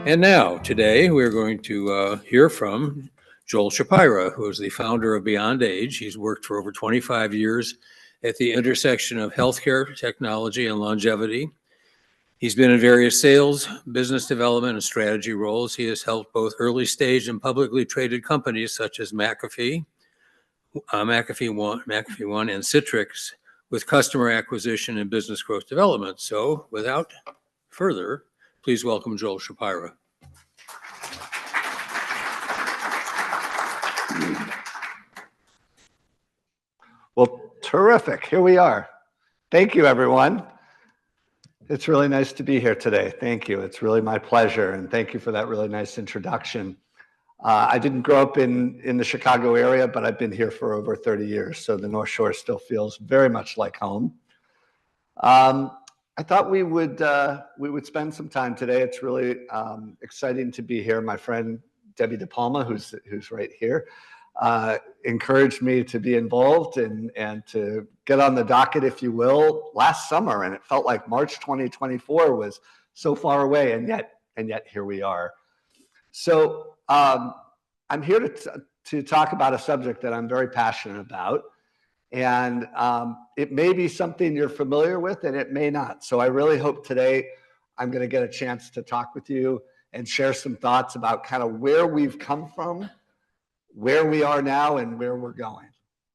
And now, today, we're going to hear from Joel Shapira, who is the founder of Beyond Age. He's worked for over 25 years at the intersection of healthcare, technology, and longevity. He's been in various sales, business development, and strategy roles. He has helped both early stage and publicly traded companies such as McAfee One, and Citrix with customer acquisition and business growth development. So without further, please welcome Joel Shapira. Well, terrific. Here we are. Thank you, everyone. It's really nice to be here today. Thank you. It's really my pleasure. And thank you for that really nice introduction. I didn't grow up in the Chicago area, but I've been here for over 30 years. So the North Shore still feels very much like home. I thought we would spend some time today. It's really exciting to be here. My friend Debbie DePalma, who's right here, encouraged me to be involved and to get on the docket, if you will, last summer. And it felt like March 2024 was so far away, and yet here we are. So I'm here to talk about a subject that I'm very passionate about. And it may be something you're familiar with, and it may not. So I really hope today I'm going to get a chance to talk with you and share some thoughts about kind of where we've come from, where we are now, and where we're going.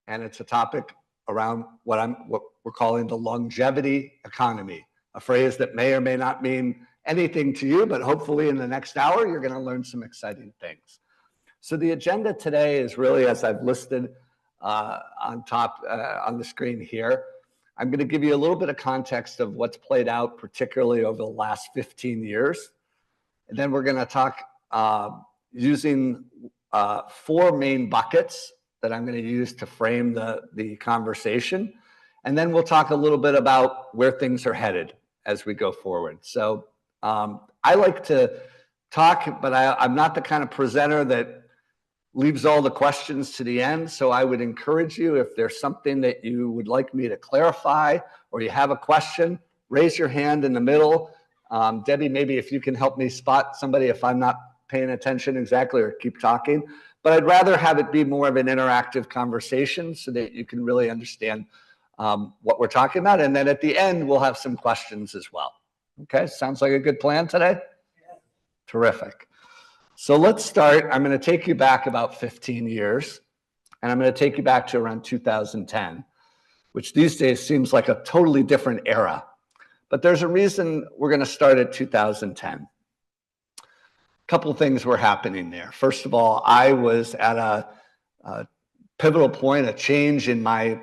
And it's a topic around what we're calling the longevity economy, a phrase that may or may not mean anything to you, but hopefully in the next hour, you're going to learn some exciting things. So the agenda today is really, as I've listed on top on the screen here, I'm going to give you a little bit of context of what's played out, particularly over the last 15 years. And then we're going to talk using 4 main buckets that I'm going to use to frame the conversation. And then we'll talk a little bit about where things are headed as we go forward. So I like to talk, but I'm not the kind of presenter that leaves all the questions to the end. So I would encourage you, if there's something that you would like me to clarify or you have a question, raise your hand in the middle. Debbie, maybe if you can help me spot somebody if I'm not paying attention exactly, or keep talking. But I'd rather have it be more of an interactive conversation so that you can really understand what we're talking about. And then at the end, we'll have some questions as well. Okay, sounds like a good plan today? Yeah. Terrific. So let's start. I'm going to take you back about 15 years, and I'm going to take you back to around 2010, which these days seems like a totally different era. But there's a reason we're going to start at 2010. A couple of things were happening there. First of all, I was at a pivotal point, a change in my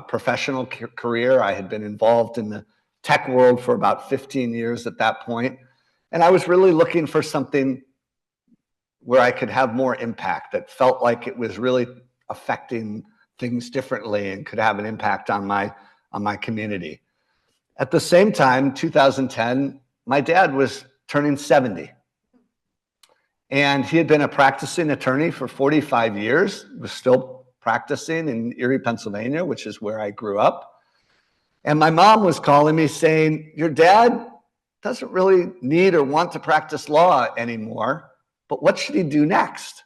professional career. I had been involved in the tech world for about 15 years at that point, and I was really looking for something where I could have more impact, that felt like it was really affecting things differently and could have an impact on my community. At the same time, 2010, my dad was turning 70. And he had been a practicing attorney for 45 years, was still practicing in Erie, Pennsylvania, which is where I grew up. And my mom was calling me saying, your dad doesn't really need or want to practice law anymore, but what should he do next?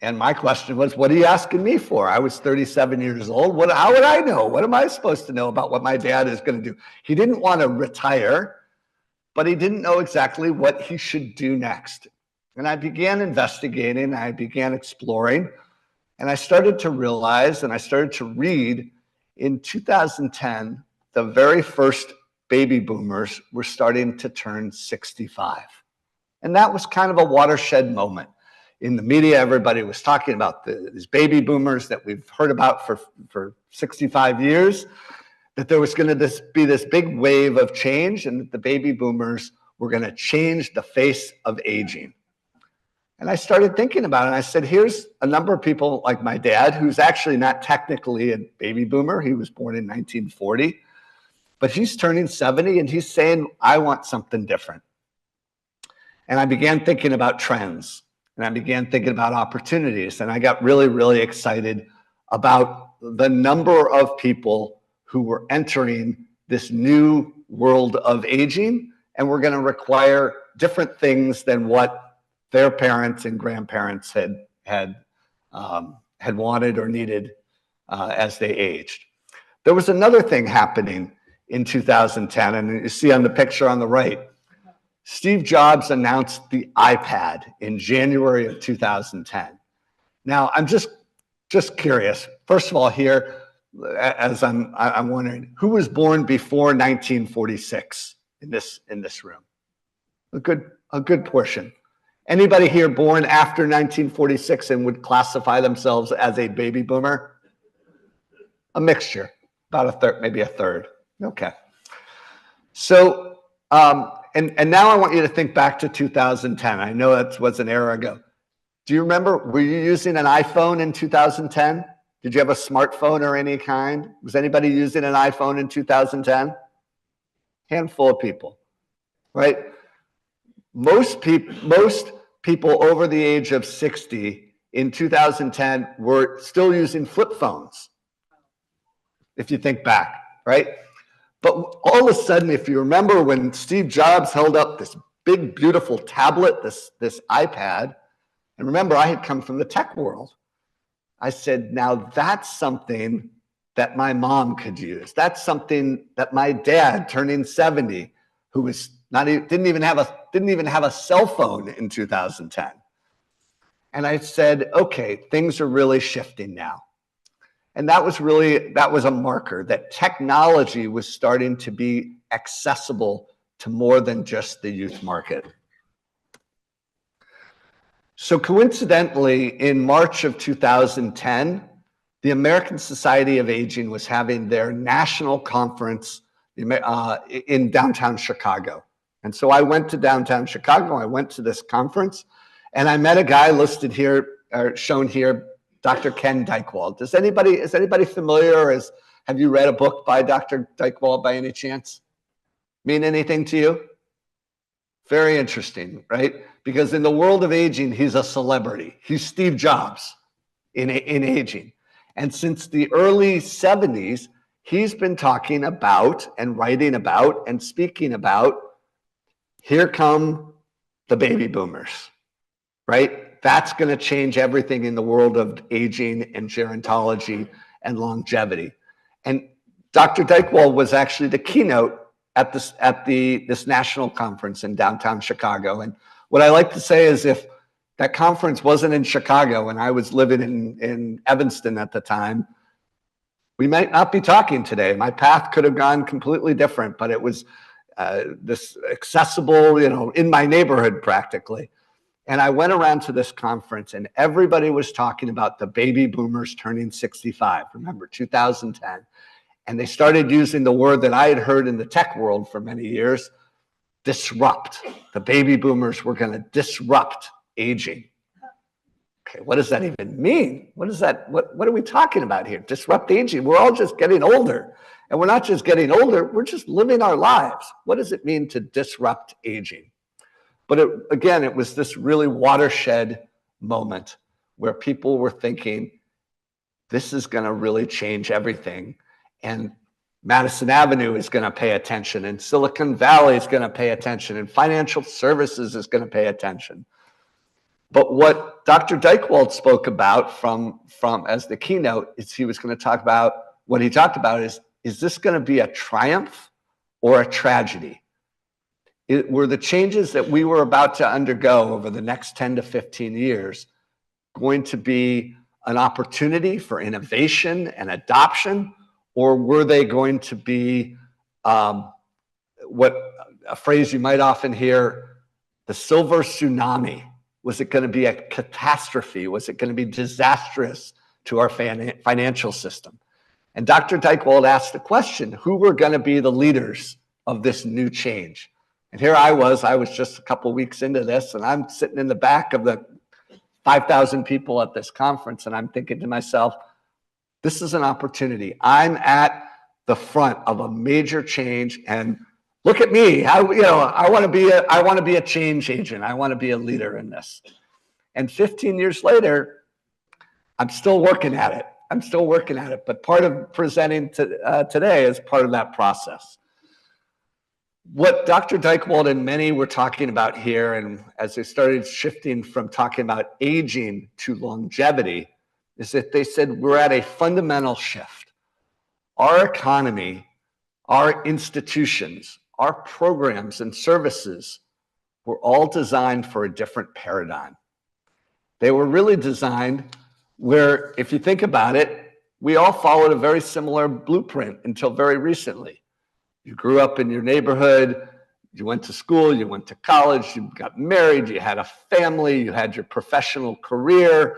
And my question was, what are you asking me for? I was 37 years old. How would I know? What am I supposed to know about what my dad is going to do? He didn't want to retire, but he didn't know exactly what he should do next. And I began investigating, I began exploring, and I started to realize, and I started to read, in 2010, the very first baby boomers were starting to turn 65. And that was kind of a watershed moment. In the media, everybody was talking about these baby boomers that we've heard about for 65 years, that there was going to be this big wave of change, and that the baby boomers were going to change the face of aging. And I started thinking about it, and I said, here's a number of people like my dad, who's actually not technically a baby boomer. He was born in 1940, but he's turning 70, and he's saying, I want something different. And I began thinking about trends, and I began thinking about opportunities, and I got really, really excited about the number of people who were entering this new world of aging, and were going to require different things than what their parents and grandparents had wanted or needed as they aged. There was another thing happening in 2010, and you see on the picture on the right, Steve Jobs announced the iPad in January of 2010. Now, I'm just curious. First of all, here, as I'm wondering, who was born before 1946 in this room? A good portion. Anybody here born after 1946 and would classify themselves as a baby boomer? A mixture, about a third, maybe a third. Okay. So, and now I want you to think back to 2010. I know that was an era ago. Do you remember, were you using an iPhone in 2010? Did you have a smartphone or any kind? Was anybody using an iPhone in 2010? Handful of people, right? Most people over the age of 60 in 2010 were still using flip phones, if you think back, right? But all of a sudden, if you remember when Steve Jobs held up this big, beautiful tablet, this iPad, and remember, I had come from the tech world. I said, now that's something that my mom could use. That's something that my dad, turning 70, who was didn't even have a cell phone in 2010. And I said, okay, things are really shifting now. And that was a marker that technology was starting to be accessible to more than just the youth market. So coincidentally, in March of 2010, the American Society of Aging was having their national conference in downtown Chicago. And so I went to downtown Chicago, I went to this conference, and I met a guy listed here, or shown here, Dr. Ken Dykewald. Is anybody familiar, or have you read a book by Dr. Dykewald by any chance? Mean anything to you? Very interesting, right? Because in the world of aging, he's a celebrity. He's Steve Jobs in aging. And since the early 70s, he's been talking about and writing about and speaking about, here come the baby boomers, right? That's going to change everything in the world of aging and gerontology and longevity. And Dr. Dykewald was actually the keynote at this national conference in downtown Chicago. And what I like to say is, if that conference wasn't in Chicago and I was living in Evanston at the time, we might not be talking today. My path could have gone completely different, but it was this accessible, in my neighborhood practically. And I went around to this conference and everybody was talking about the baby boomers turning 65. Remember, 2010. And they started using the word that I had heard in the tech world for many years, disrupt. The baby boomers were going to disrupt aging. Okay, what does that even mean? What are we talking about here? Disrupt aging. We're all just getting older. And we're not just getting older, we're just living our lives. What does it mean to disrupt aging? But again, it was this really watershed moment where people were thinking, this is going to really change everything. And Madison Avenue is going to pay attention, and Silicon Valley is going to pay attention, and financial services is going to pay attention. But what Dr. Dykewald spoke about from as the keynote is he was going to talk about, what he talked about is this going to be a triumph or a tragedy? Were the changes that we were about to undergo over the next 10 to 15 years going to be an opportunity for innovation and adoption? Or were they going to be what a phrase you might often hear, the silver tsunami? Was it going to be a catastrophe? Was it going to be disastrous to our financial system? And Dr. Dykewald asked the question, who were going to be the leaders of this new change? And here I was just a couple weeks into this, and I'm sitting in the back of the 5,000 people at this conference, and I'm thinking to myself, this is an opportunity. I'm at the front of a major change, and look at me. I want to be a change agent. I want to be a leader in this. And 15 years later, I'm still working at it. But part of presenting today is part of that process. What Dr. Dykewald and many were talking about here, and as they started shifting from talking about aging to longevity, is that they said we're at a fundamental shift. Our economy, our institutions, our programs and services were all designed for a different paradigm. They were really designed where, if you think about it, we all followed a very similar blueprint until very recently. You grew up in your neighborhood, you went to school, you went to college, you got married, you had a family, you had your professional career,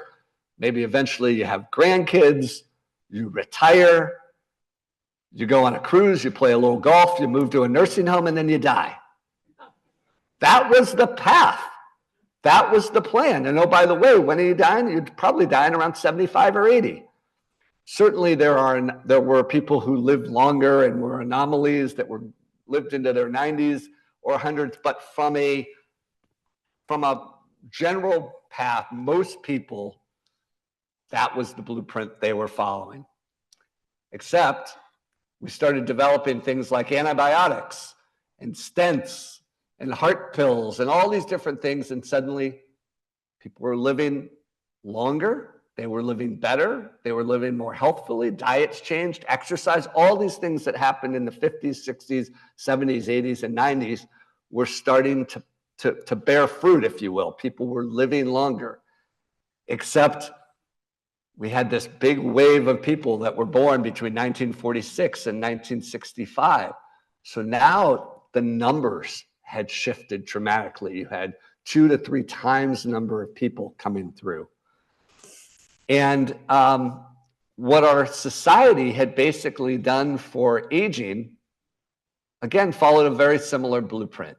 maybe eventually you have grandkids, you retire, you go on a cruise, you play a little golf, you move to a nursing home, and then you die. That was the path. That was the plan. And oh, by the way, when are you dying? You'd probably dying around 75 or 80. Certainly there were people who lived longer and were anomalies that lived into their 90s or 100s, but from a general path, most people, that was the blueprint they were following. Except we started developing things like antibiotics and stents and heart pills and all these different things, and suddenly people were living longer. They were living better. They were living more healthfully. Diets changed, exercise, all these things that happened in the 50s, 60s, 70s, 80s, and 90s were starting to bear fruit, if you will. People were living longer, except we had this big wave of people that were born between 1946 and 1965. So now the numbers had shifted dramatically. You had 2 to 3 times the number of people coming through. And what our society had basically done for aging, again, followed a very similar blueprint.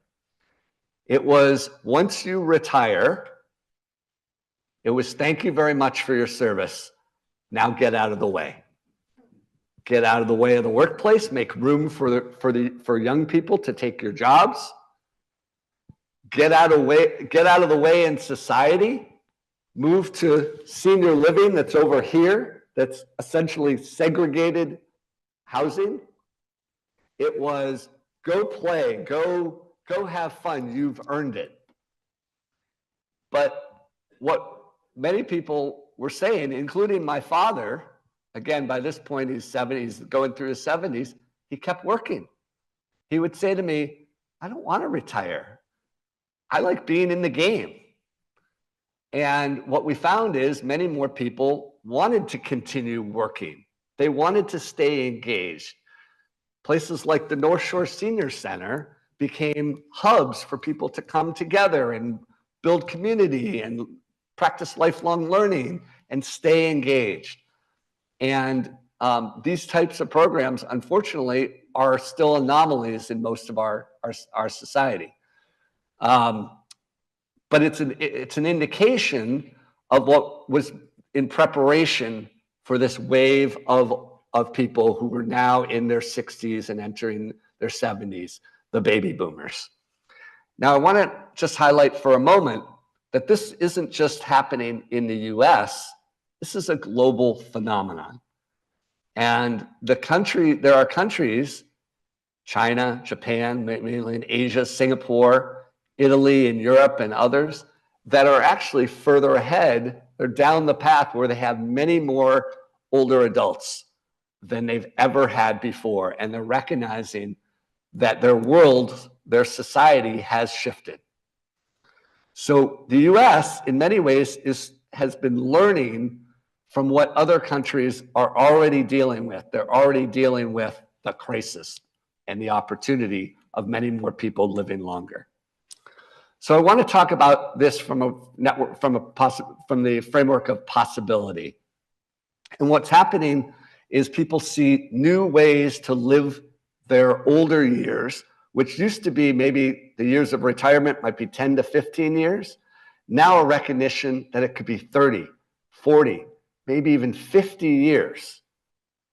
It was, once you retire, it was, thank you very much for your service. Now get out of the way. Get out of the way of the workplace. Make room for young people to take your jobs. Get out of the way in society. Move to senior living that's over here, that's essentially segregated housing. It was go play, go have fun, you've earned it. But what many people were saying, including my father, again, by this point he's 70s, going through his 70s, he kept working. He would say to me, I don't want to retire. I like being in the game. And what we found is many more people wanted to continue working. They wanted to stay engaged. Places like the North Shore Senior Center became hubs for people to come together and build community and practice lifelong learning and stay engaged. And these types of programs, unfortunately, are still anomalies in most of our society. But it's an indication of what was in preparation for this wave of people who were now in their 60s and entering their 70s, the baby boomers. Now, I want to just highlight for a moment that this isn't just happening in the US, this is a global phenomenon. And there are countries, China, Japan, mainly in Asia, Singapore, Italy and Europe and others, that are actually further ahead. They're down the path where they have many more older adults than they've ever had before. And they're recognizing that their world, their society has shifted. So the US, in many ways, has been learning from what other countries are already dealing with. They're already dealing with the crisis and the opportunity of many more people living longer. So I want to talk about this from the framework of possibility. And what's happening is people see new ways to live their older years, which used to be maybe the years of retirement might be 10 to 15 years. Now a recognition that it could be 30, 40, maybe even 50 years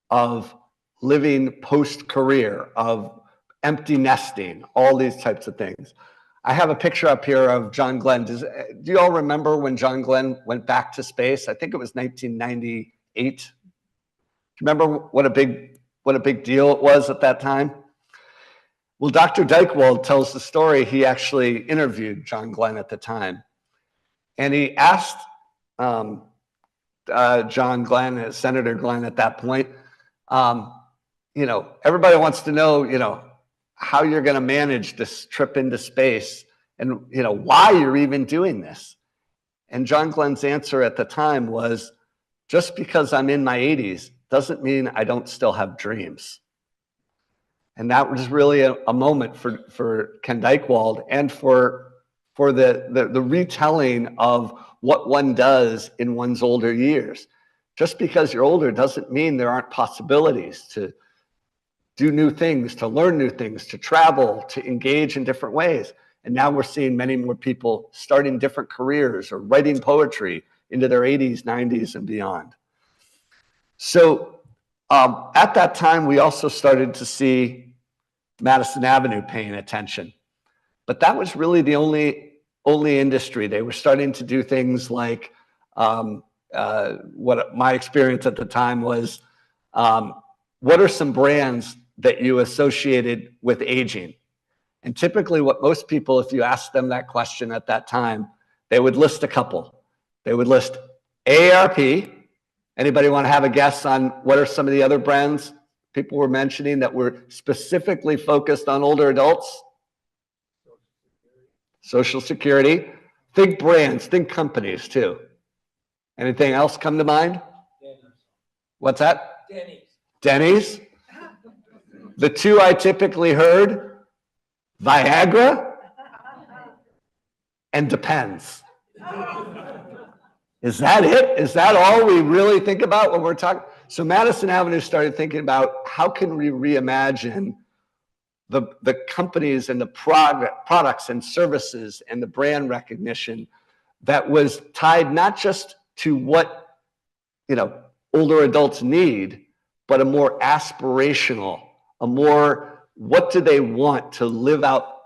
of living post-career, of empty nesting, all these types of things. I have a picture up here of John Glenn. Do you all remember when John Glenn went back to space? I think it was 1998. Do you remember what a big deal it was at that time? Well, Dr. Dykewald tells the story. He actually interviewed John Glenn at the time. And he asked John Glenn, Senator Glenn at that point, everybody wants to know, how you're going to manage this trip into space and, why you're even doing this. And John Glenn's answer at the time was, just because I'm in my 80s doesn't mean I don't still have dreams. And that was really a moment for Ken Dykewald and for the retelling of what one does in one's older years. Just because you're older doesn't mean there aren't possibilities to do new things, to learn new things, to travel, to engage in different ways. And now we're seeing many more people starting different careers or writing poetry into their 80s, 90s, and beyond. So at that time, we also started to see Madison Avenue paying attention. But that was really the only industry. They were starting to do things like what my experience at the time was, what are some brands that you associated with aging? And typically what most people, if you ask them that question at that time, they would list a couple. They would list AARP. Anybody want to have a guess on what are some of the other brands people were mentioning that were specifically focused on older adults? Social Security. Think brands, think companies too. Anything else come to mind? Denny's. What's that? Denny's. Denny's. The two I typically heard, Viagra and Depends. Is that it? Is that all we really think about when we're talking? So Madison Avenue started thinking about how can we reimagine the companies and the products and services and the brand recognition that was tied not just to what older adults need, but a more aspirational, what do they want to live out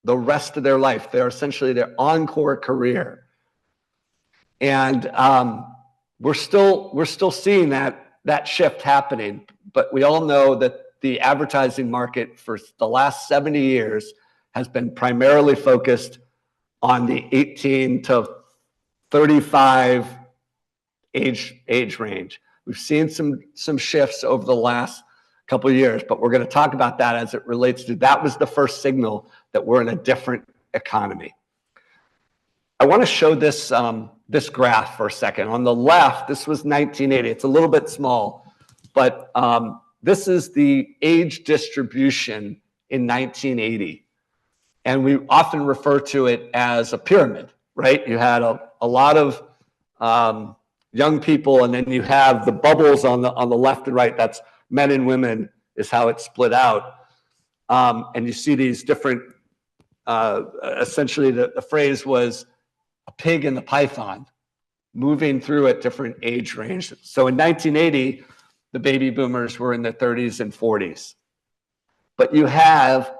the rest of their life? They're essentially their encore career. And we're still seeing that shift happening, but we all know that the advertising market for the last 70 years has been primarily focused on the 18 to 35 age range. We've seen some shifts over the last couple of years, but we're going to talk about that as it relates to that was the first signal that we're in a different economy. I want to show this this graph for a second. On the left, this was 1980. It's a little bit small, but this is the age distribution in 1980. And we often refer to it as a pyramid, right? You had a lot of young people, and then you have the bubbles on the left and right. That's men and women is how it's split out. And you see these different, essentially the phrase was a pig in the python, moving through at different age ranges. So in 1980, the baby boomers were in their 30s and 40s. But you have,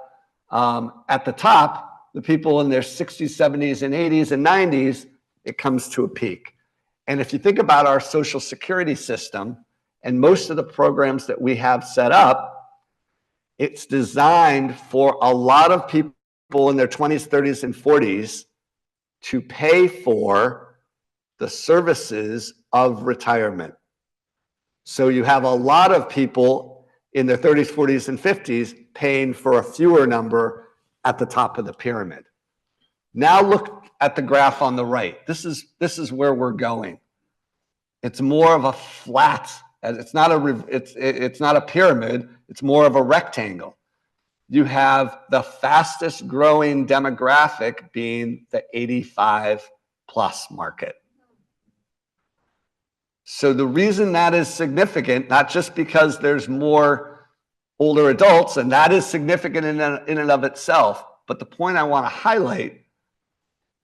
at the top, the people in their 60s, 70s, and 80s and 90s, it comes to a peak. And if you think about our Social Security system and most of the programs that we have set up, it's designed for a lot of people in their 20s, 30s, and 40s to pay for the services of retirement. So you have a lot of people in their 30s, 40s, and 50s paying for a fewer number at the top of the pyramid. Now look at the graph on the right. This is where we're going. It's more of a flat. It's not a pyramid. It's more of a rectangle. You have the fastest growing demographic being the 85 plus market. So the reason that is significant, not just because there's more older adults, and that is significant in and of itself, but the point I want to highlight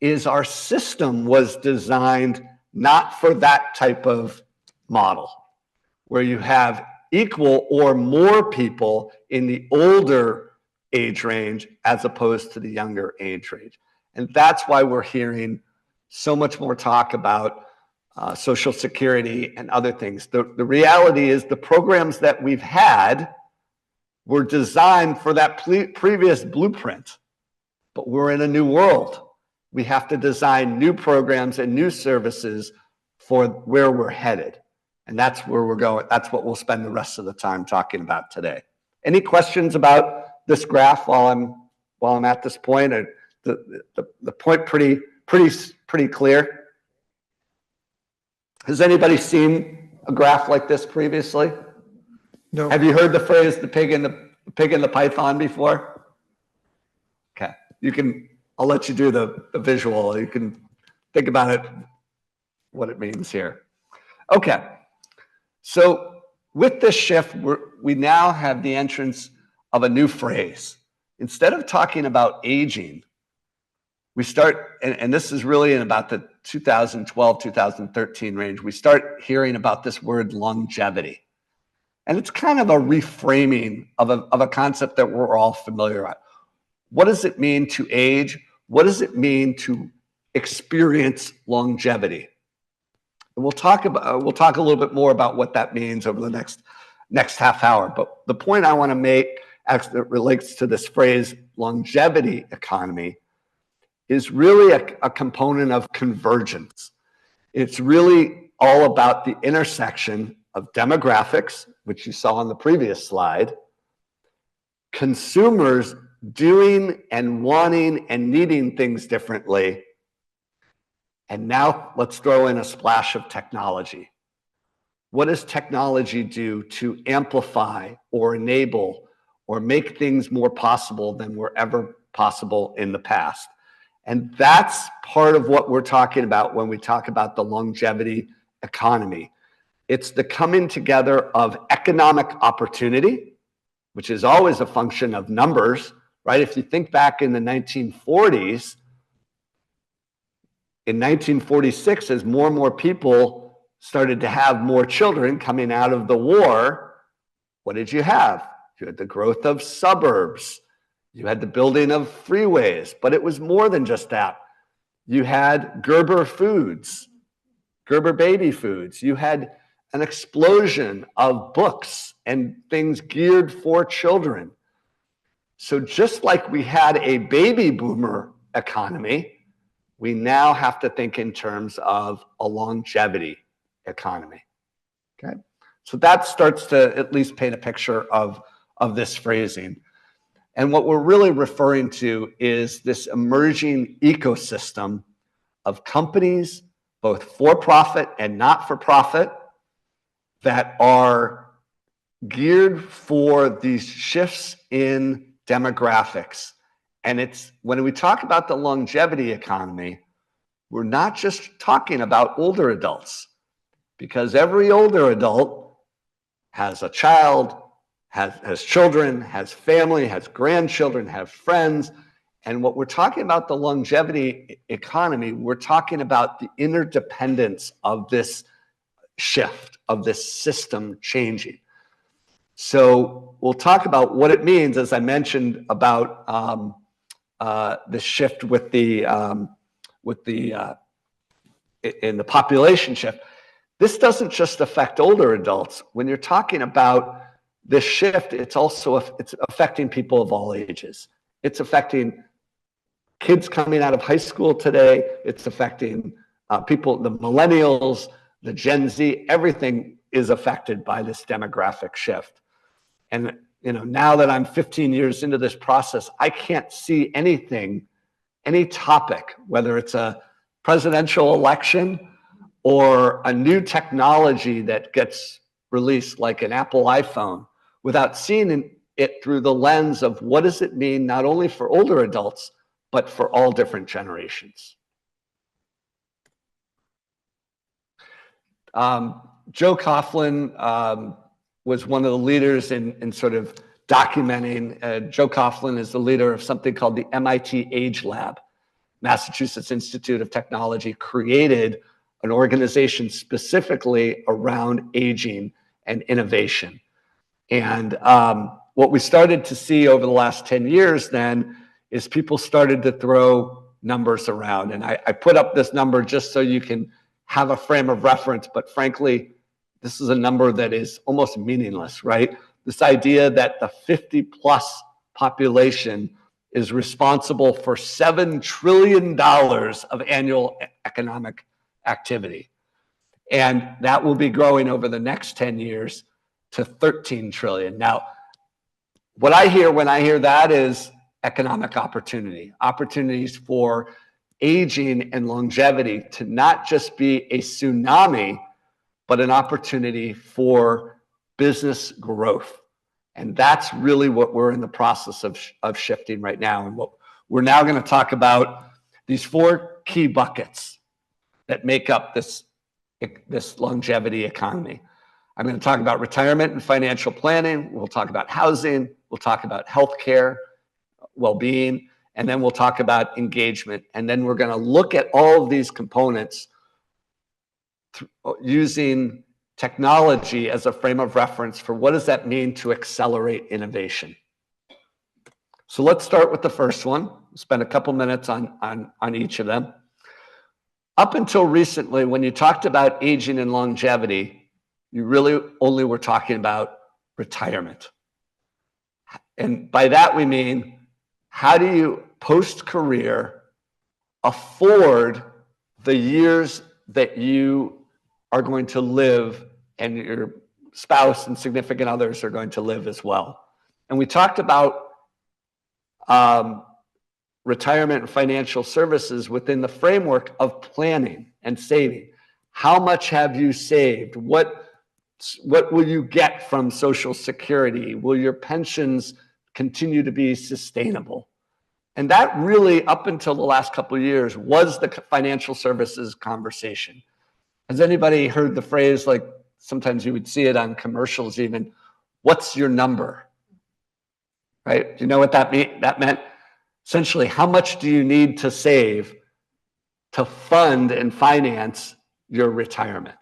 is our system was designed not for that type of model, where you have equal or more people in the older age range as opposed to the younger age range. And that's why we're hearing so much more talk about Social Security and other things. The reality is the programs that we've had were designed for that previous blueprint, but we're in a new world. We have to design new programs and new services for where we're headed. And that's where we're going. That's what we'll spend the rest of the time talking about today. Any questions about this graph while I'm at this point? Or the point pretty clear? Has anybody seen a graph like this previously? No. Have you heard the phrase the pig and the python before? Okay. I'll let you do the visual. You can think about it, what it means here. Okay. So with this shift, we now have the entrance of a new phrase. Instead of talking about aging, we start, and this is really in about the 2012, 2013 range, we start hearing about this word longevity. And it's kind of a reframing of a concept that we're all familiar with. What does it mean to age? What does it mean to experience longevity? And we'll talk a little bit more about what that means over the next half hour. But the point I want to make, as it relates to this phrase longevity economy, is really a component of convergence. It's really all about the intersection of demographics, which you saw on the previous slide, consumers doing and wanting and needing things differently, and now let's throw in a splash of technology. What does technology do to amplify or enable or make things more possible than were ever possible in the past? And that's part of what we're talking about when we talk about the longevity economy. It's the coming together of economic opportunity, which is always a function of numbers, right? If you think back in the 1940s, in 1946, as more and more people started to have more children coming out of the war, what did you have? You had the growth of suburbs. You had the building of freeways, but it was more than just that. You had Gerber foods, Gerber baby foods. You had an explosion of books and things geared for children. So just like we had a baby boomer economy, we now have to think in terms of a longevity economy. Okay, so that starts to at least paint a picture of this phrasing. And what we're really referring to is this emerging ecosystem of companies, both for-profit and not-for-profit, that are geared for these shifts in demographics. And it's when we talk about the longevity economy, we're not just talking about older adults, because every older adult has a child, has children, has family, has grandchildren, has friends. And what we're talking about the longevity economy, we're talking about the interdependence of this shift, of this system changing. So we'll talk about what it means, as I mentioned, about the shift with the in the population shift. This doesn't just affect older adults. When you're talking about this shift, it's affecting people of all ages. It's affecting kids coming out of high school today. It's affecting people, the millennials, the Gen Z. Everything is affected by this demographic shift. And now that I'm 15 years into this process, I can't see anything, any topic, whether it's a presidential election or a new technology that gets released like an Apple iPhone, without seeing it through the lens of what does it mean not only for older adults, but for all different generations. Joe Coughlin was one of the leaders in sort of documenting. Joe Coughlin is the leader of something called the MIT Age Lab. Massachusetts Institute of Technology created an organization specifically around aging and innovation. And what we started to see over the last 10 years then is people started to throw numbers around. And I put up this number just so you can have a frame of reference, but frankly, this is a number that is almost meaningless, right? this idea that the 50+ population is responsible for $7 trillion of annual economic activity. And that will be growing over the next 10 years to 13 trillion. Now, what I hear when I hear that is economic opportunity, opportunities for aging and longevity to not just be a tsunami, but an opportunity for business growth. And that's really what we're in the process of shifting right now. And what we're now going to talk about these 4 key buckets that make up this longevity economy. I'm going to talk about retirement and financial planning. We'll talk about housing. We'll talk about healthcare, well-being, and then we'll talk about engagement. And then we're going to look at all of these components using technology as a frame of reference for what does that mean to accelerate innovation. So let's start with the first one. Spend a couple minutes on each of them. Up until recently, when you talked about aging and longevity, you really only were talking about retirement. And by that we mean, how do you post-career afford the years that you are going to live and your spouse and significant others are going to live as well. And we talked about retirement and financial services within the framework of planning and saving. How much have you saved? What will you get from Social Security? Will your pensions continue to be sustainable? And that really, up until the last couple of years, was the financial services conversation. Has anybody heard the phrase, like sometimes you would see it on commercials even, what's your number? Right? Do you know what that meant? That meant essentially, how much do you need to save to fund and finance your retirement?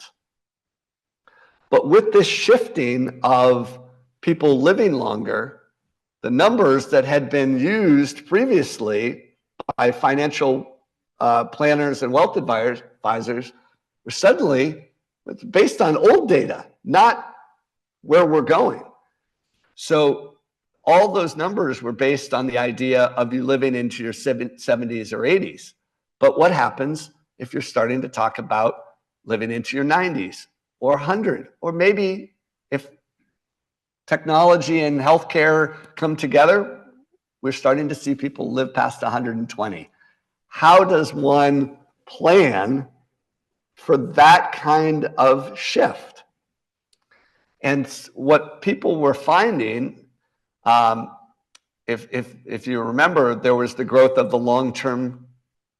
But with this shifting of people living longer, the numbers that had been used previously by financial planners and wealth advisors were suddenly based on old data, not where we're going. So all those numbers were based on the idea of you living into your 70s or 80s. But what happens if you're starting to talk about living into your 90s or 100, or maybe if technology and healthcare come together, we're starting to see people live past 120. How does one plan for that kind of shift? And what people were finding, if you remember, there was the growth of the long-term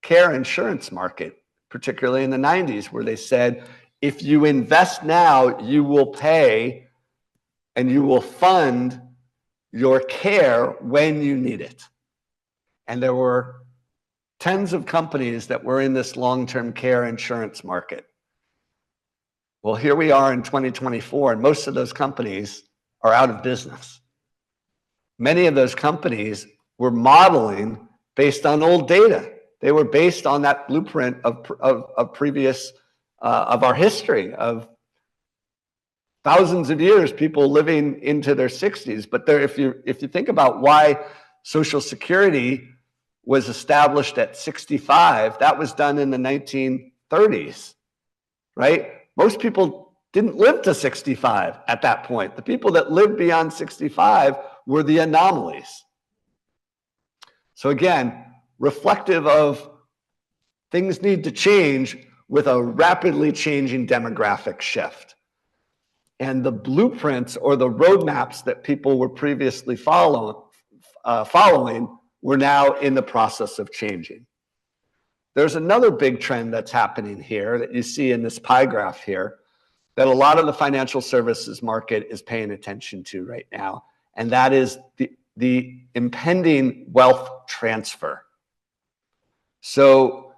care insurance market, particularly in the 90s, where they said, if you invest now, you will pay and you will fund your care when you need it. And there were tens of companies that were in this long-term care insurance market. Well, here we are in 2024, and most of those companies are out of business. Many of those companies were modeling based on old data. They were based on that blueprint of previous, of our history, of thousands of years, people living into their 60s. But there, if you think about why Social Security was established at 65, that was done in the 1930s, right? Most people didn't live to 65 at that point. The people that lived beyond 65 were the anomalies. So again, reflective of things need to change with a rapidly changing demographic shift. And the blueprints or the roadmaps that people were previously following were now in the process of changing. There's another big trend that's happening here that you see in this pie graph here that a lot of the financial services market is paying attention to right now, and that is the impending wealth transfer. So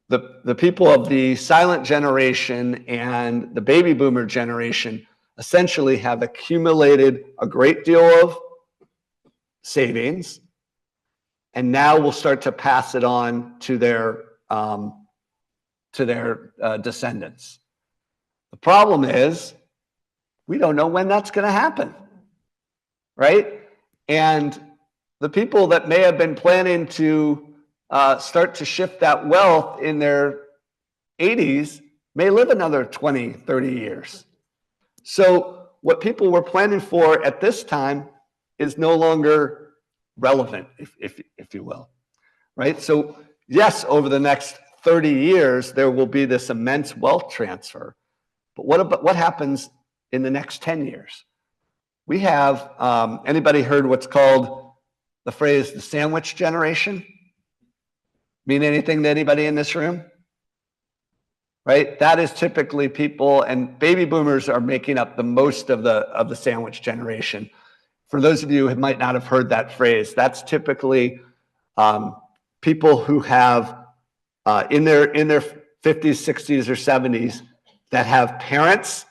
the people of the silent generation and the baby boomer generation essentially have accumulated a great deal of savings, and now will start to pass it on to their descendants. The problem is we don't know when that's going to happen. right? And the people that may have been planning to start to shift that wealth in their 80s may live another 20, 30 years. So what people were planning for at this time is no longer relevant, if you will, right? So yes, over the next 30 years, there will be this immense wealth transfer. But what happens in the next 10 years? We have, anybody heard what's called the phrase, the sandwich generation? Mean anything to anybody in this room? Right? That is typically people, and baby boomers are making up the most of the sandwich generation. For those of you who might not have heard that phrase, that's typically people who have in their 50s, 60s, or 70s that have parents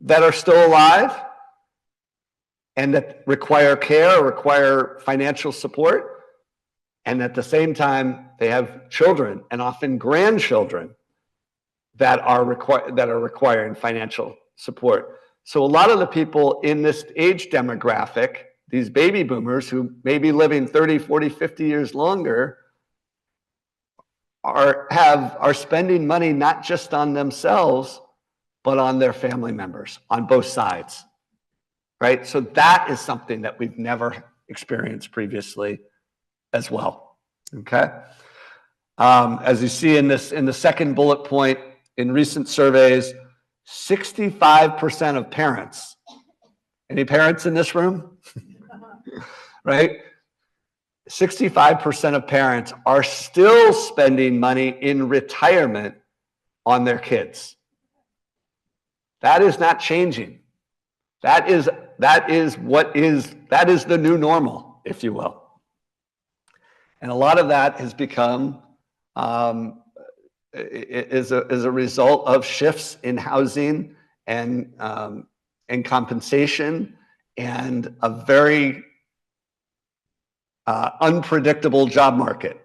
that are still alive and that require care, require financial support, and at the same time they have children and often grandchildren that are requiring financial support. So a lot of the people in this age demographic, these baby boomers who may be living 30, 40, 50 years longer, are spending money not just on themselves, but on their family members on both sides, right? So that is something that we've never experienced previously as well, okay? As you see in the second bullet point, in recent surveys, 65% of parents, any parents in this room? Right? 65% of parents are still spending money in retirement on their kids. That is not changing. That is the new normal, if you will. And a lot of that has become is a result of shifts in housing and compensation and a very unpredictable job market,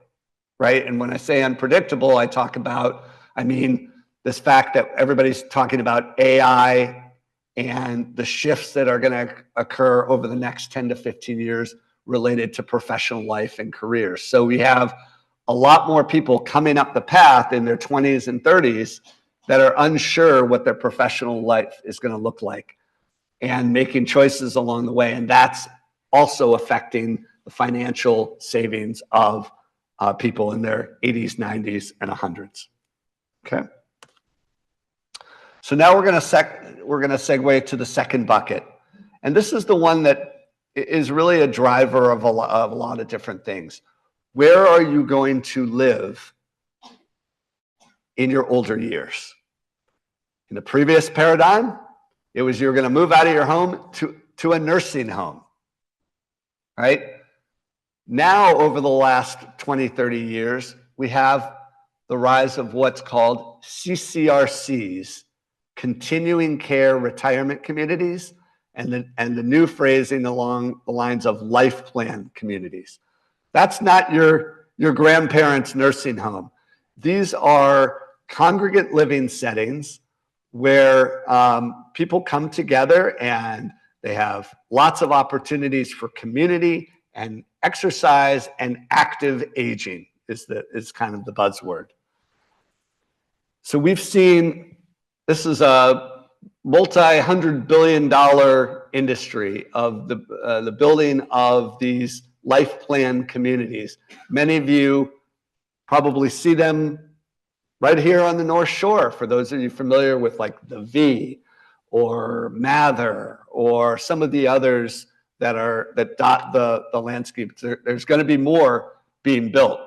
right? And when I say unpredictable, I mean this fact that everybody's talking about AI and the shifts that are going to occur over the next 10 to 15 years related to professional life and careers. So we have a lot more people coming up the path in their 20s and 30s that are unsure what their professional life is going to look like and making choices along the way. And that's also affecting the financial savings of people in their 80s, 90s, and 100s. Okay. So now we're going to segue to the second bucket. And this is the one that is really a driver of a lot of different things. Where are you going to live in your older years? In the previous paradigm, it was you're going to move out of your home to a nursing home, right? Now, over the last 20, 30 years, we have the rise of what's called CCRCs, continuing care retirement communities, and the new phrasing along the lines of life plan communities. That's not your grandparents' nursing home. These are congregate living settings where people come together and they have lots of opportunities for community and exercise, and active aging is kind of the buzzword. So we've seen, this is a multi-hundred-billion-dollar industry of the building of these life plan communities. Many of you probably see them right here on the North Shore, for those of you familiar with like the V or Mather or some of the others that dot the landscape. There's going to be more being built.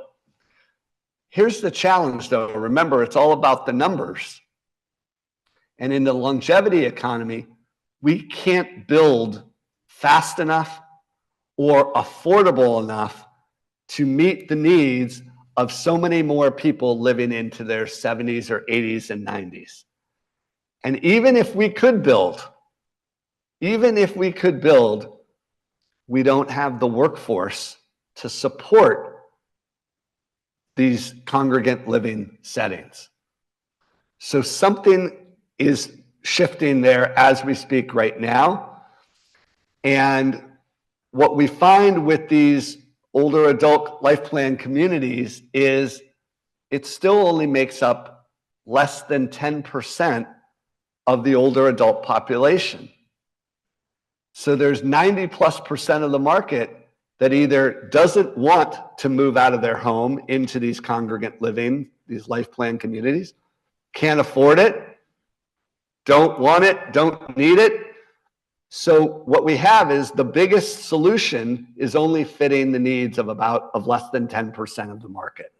Here's the challenge though. Remember, it's all about the numbers. And in the longevity economy, we can't build fast enough or affordable enough to meet the needs of so many more people living into their 70s or 80s and 90s. And even if we could build, we don't have the workforce to support these congregate living settings. So something is shifting there as we speak right now. And what we find with these older adult life plan communities is it still only makes up less than 10% of the older adult population. So there's 90+% of the market that either doesn't want to move out of their home into these congregant living, these life plan communities, can't afford it, don't want it, don't need it. So what we have is the biggest solution is only fitting the needs of less than 10% of the market.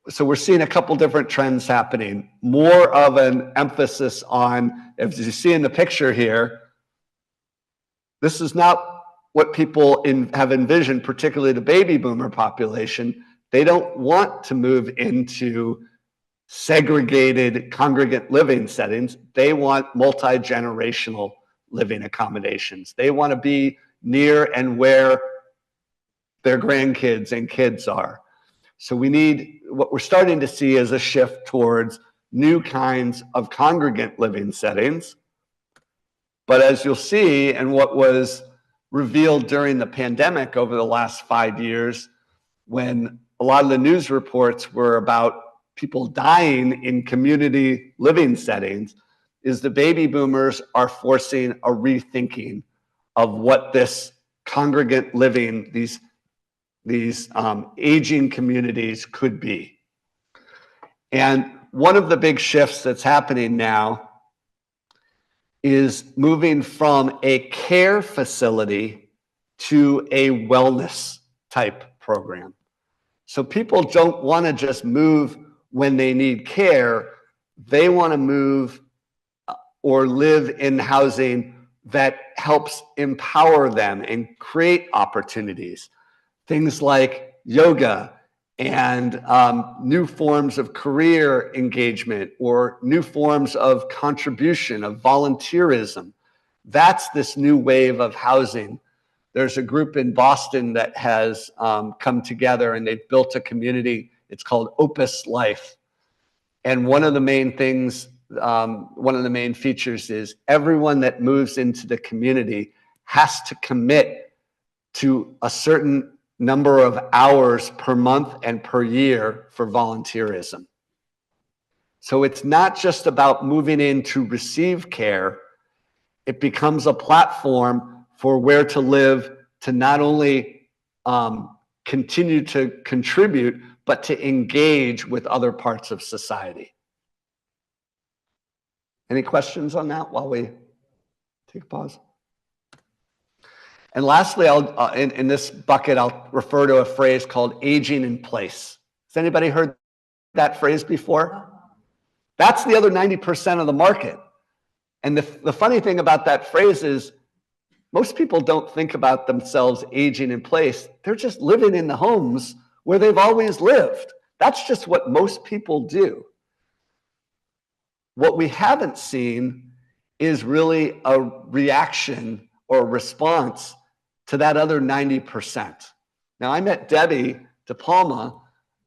So we're seeing a couple different trends happening. More of an emphasis on, as you see in the picture here, this is not what people have envisioned, particularly the baby boomer population. They don't want to move into segregated congregate living settings. They want multi-generational living accommodations. They want to be near and where their grandkids and kids are. So what we're starting to see is a shift towards new kinds of congregate living settings. But as you'll see, and what was revealed during the pandemic over the last 5 years, when a lot of the news reports were about people dying in community living settings, is the baby boomers are forcing a rethinking of what this congregate living, these aging communities could be. And one of the big shifts that's happening now is moving from a care facility to a wellness type program. So people don't want to just move when they need care. They want to move or live in housing that helps empower them and create opportunities. Things like yoga and new forms of career engagement or new forms of contribution, of volunteerism. That's this new wave of housing. There's a group in Boston that has come together and they've built a community. It's called Opus Life. And one of the main things, one of the main features is everyone that moves into the community has to commit to a certain number of hours per month and per year for volunteerism. So it's not just about moving in to receive care. It becomes a platform for where to live, to not only continue to contribute, but to engage with other parts of society. Any questions on that while we take a pause? And lastly, in this bucket, I'll refer to a phrase called aging in place. Has anybody heard that phrase before? That's the other 90% of the market. And the funny thing about that phrase is most people don't think about themselves aging in place. They're just living in the homes where they've always lived. That's just what most people do. What we haven't seen is really a reaction or response to that other 90%. Now, I met Debbie DePalma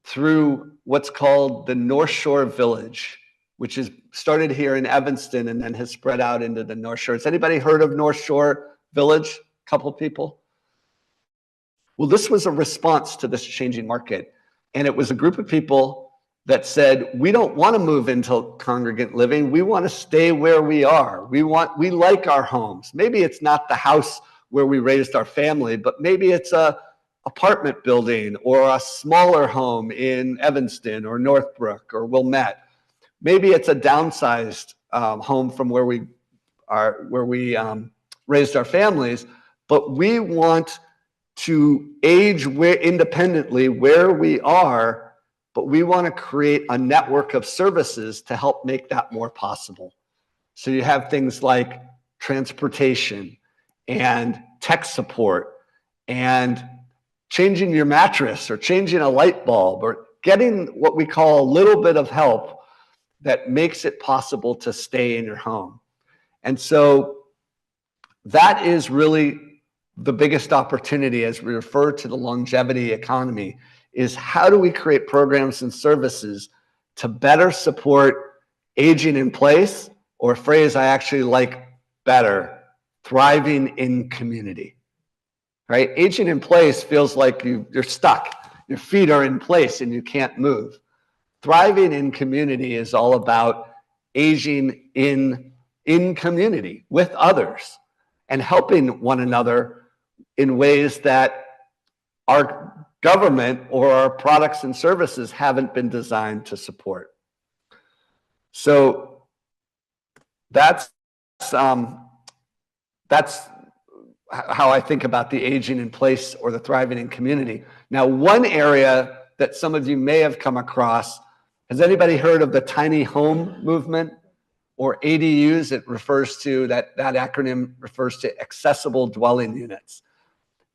through what's called the North Shore Village, which is started here in Evanston and then has spread out into the North Shore. Has anybody heard of North Shore Village? A couple of people? Well, this was a response to this changing market. And it was a group of people that said, we don't want to move into congregate living. We want to stay where we are. We like our homes. Maybe it's not the house where we raised our family, but maybe it's a apartment building or a smaller home in Evanston or Northbrook or Wilmette. Maybe it's a downsized home from where we raised our families, but we want to age independently where we are, but we want to create a network of services to help make that more possible. So you have things like transportation and tech support and changing your mattress or changing a light bulb or getting what we call a little bit of help that makes it possible to stay in your home. And so that is really the biggest opportunity as we refer to the longevity economy, is how do we create programs and services to better support aging in place, or a phrase I actually like better, thriving in community, right? Aging in place feels like you're stuck. Your feet are in place and you can't move. Thriving in community is all about aging in community with others and helping one another in ways that our government or our products and services haven't been designed to support. So that's how I think about the aging in place or the thriving in community. Now, one area that some of you may have come across, has anybody heard of the tiny home movement or ADUs? It refers to, that acronym refers to accessible dwelling units.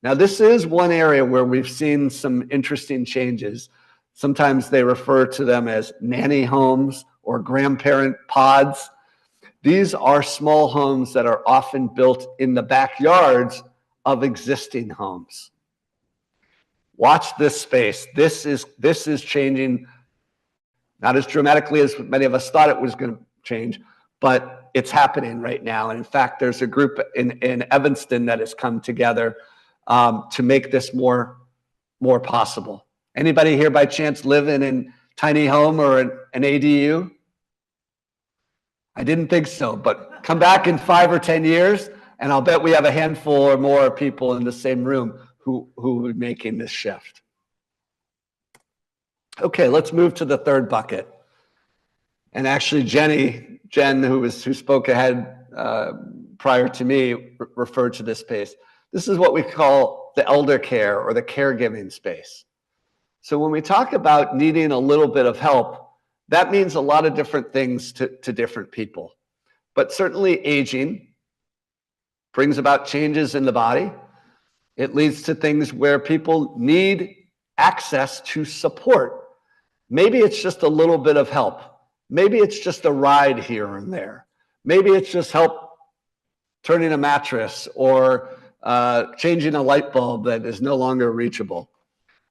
Now, this is one area where we've seen some interesting changes. Sometimes they refer to them as nanny homes or grandparent pods. These are small homes that are often built in the backyards of existing homes. Watch this space. This is changing, not as dramatically as many of us thought it was going to change, but it's happening right now. And in fact, there's a group in Evanston that has come together to make this more possible. Anybody here by chance live in a tiny home or an ADU? I didn't think so, but come back in 5 or 10 years, and I'll bet we have a handful or more people in the same room who will be making this shift. Okay, let's move to the third bucket. And actually, Jen, who spoke ahead prior to me, referred to this space. This is what we call the elder care or the caregiving space. So when we talk about needing a little bit of help, that means a lot of different things to different people. But certainly aging brings about changes in the body. It leads to things where people need access to support. Maybe it's just a little bit of help. Maybe it's just a ride here and there. Maybe it's just help turning a mattress or changing a light bulb that is no longer reachable.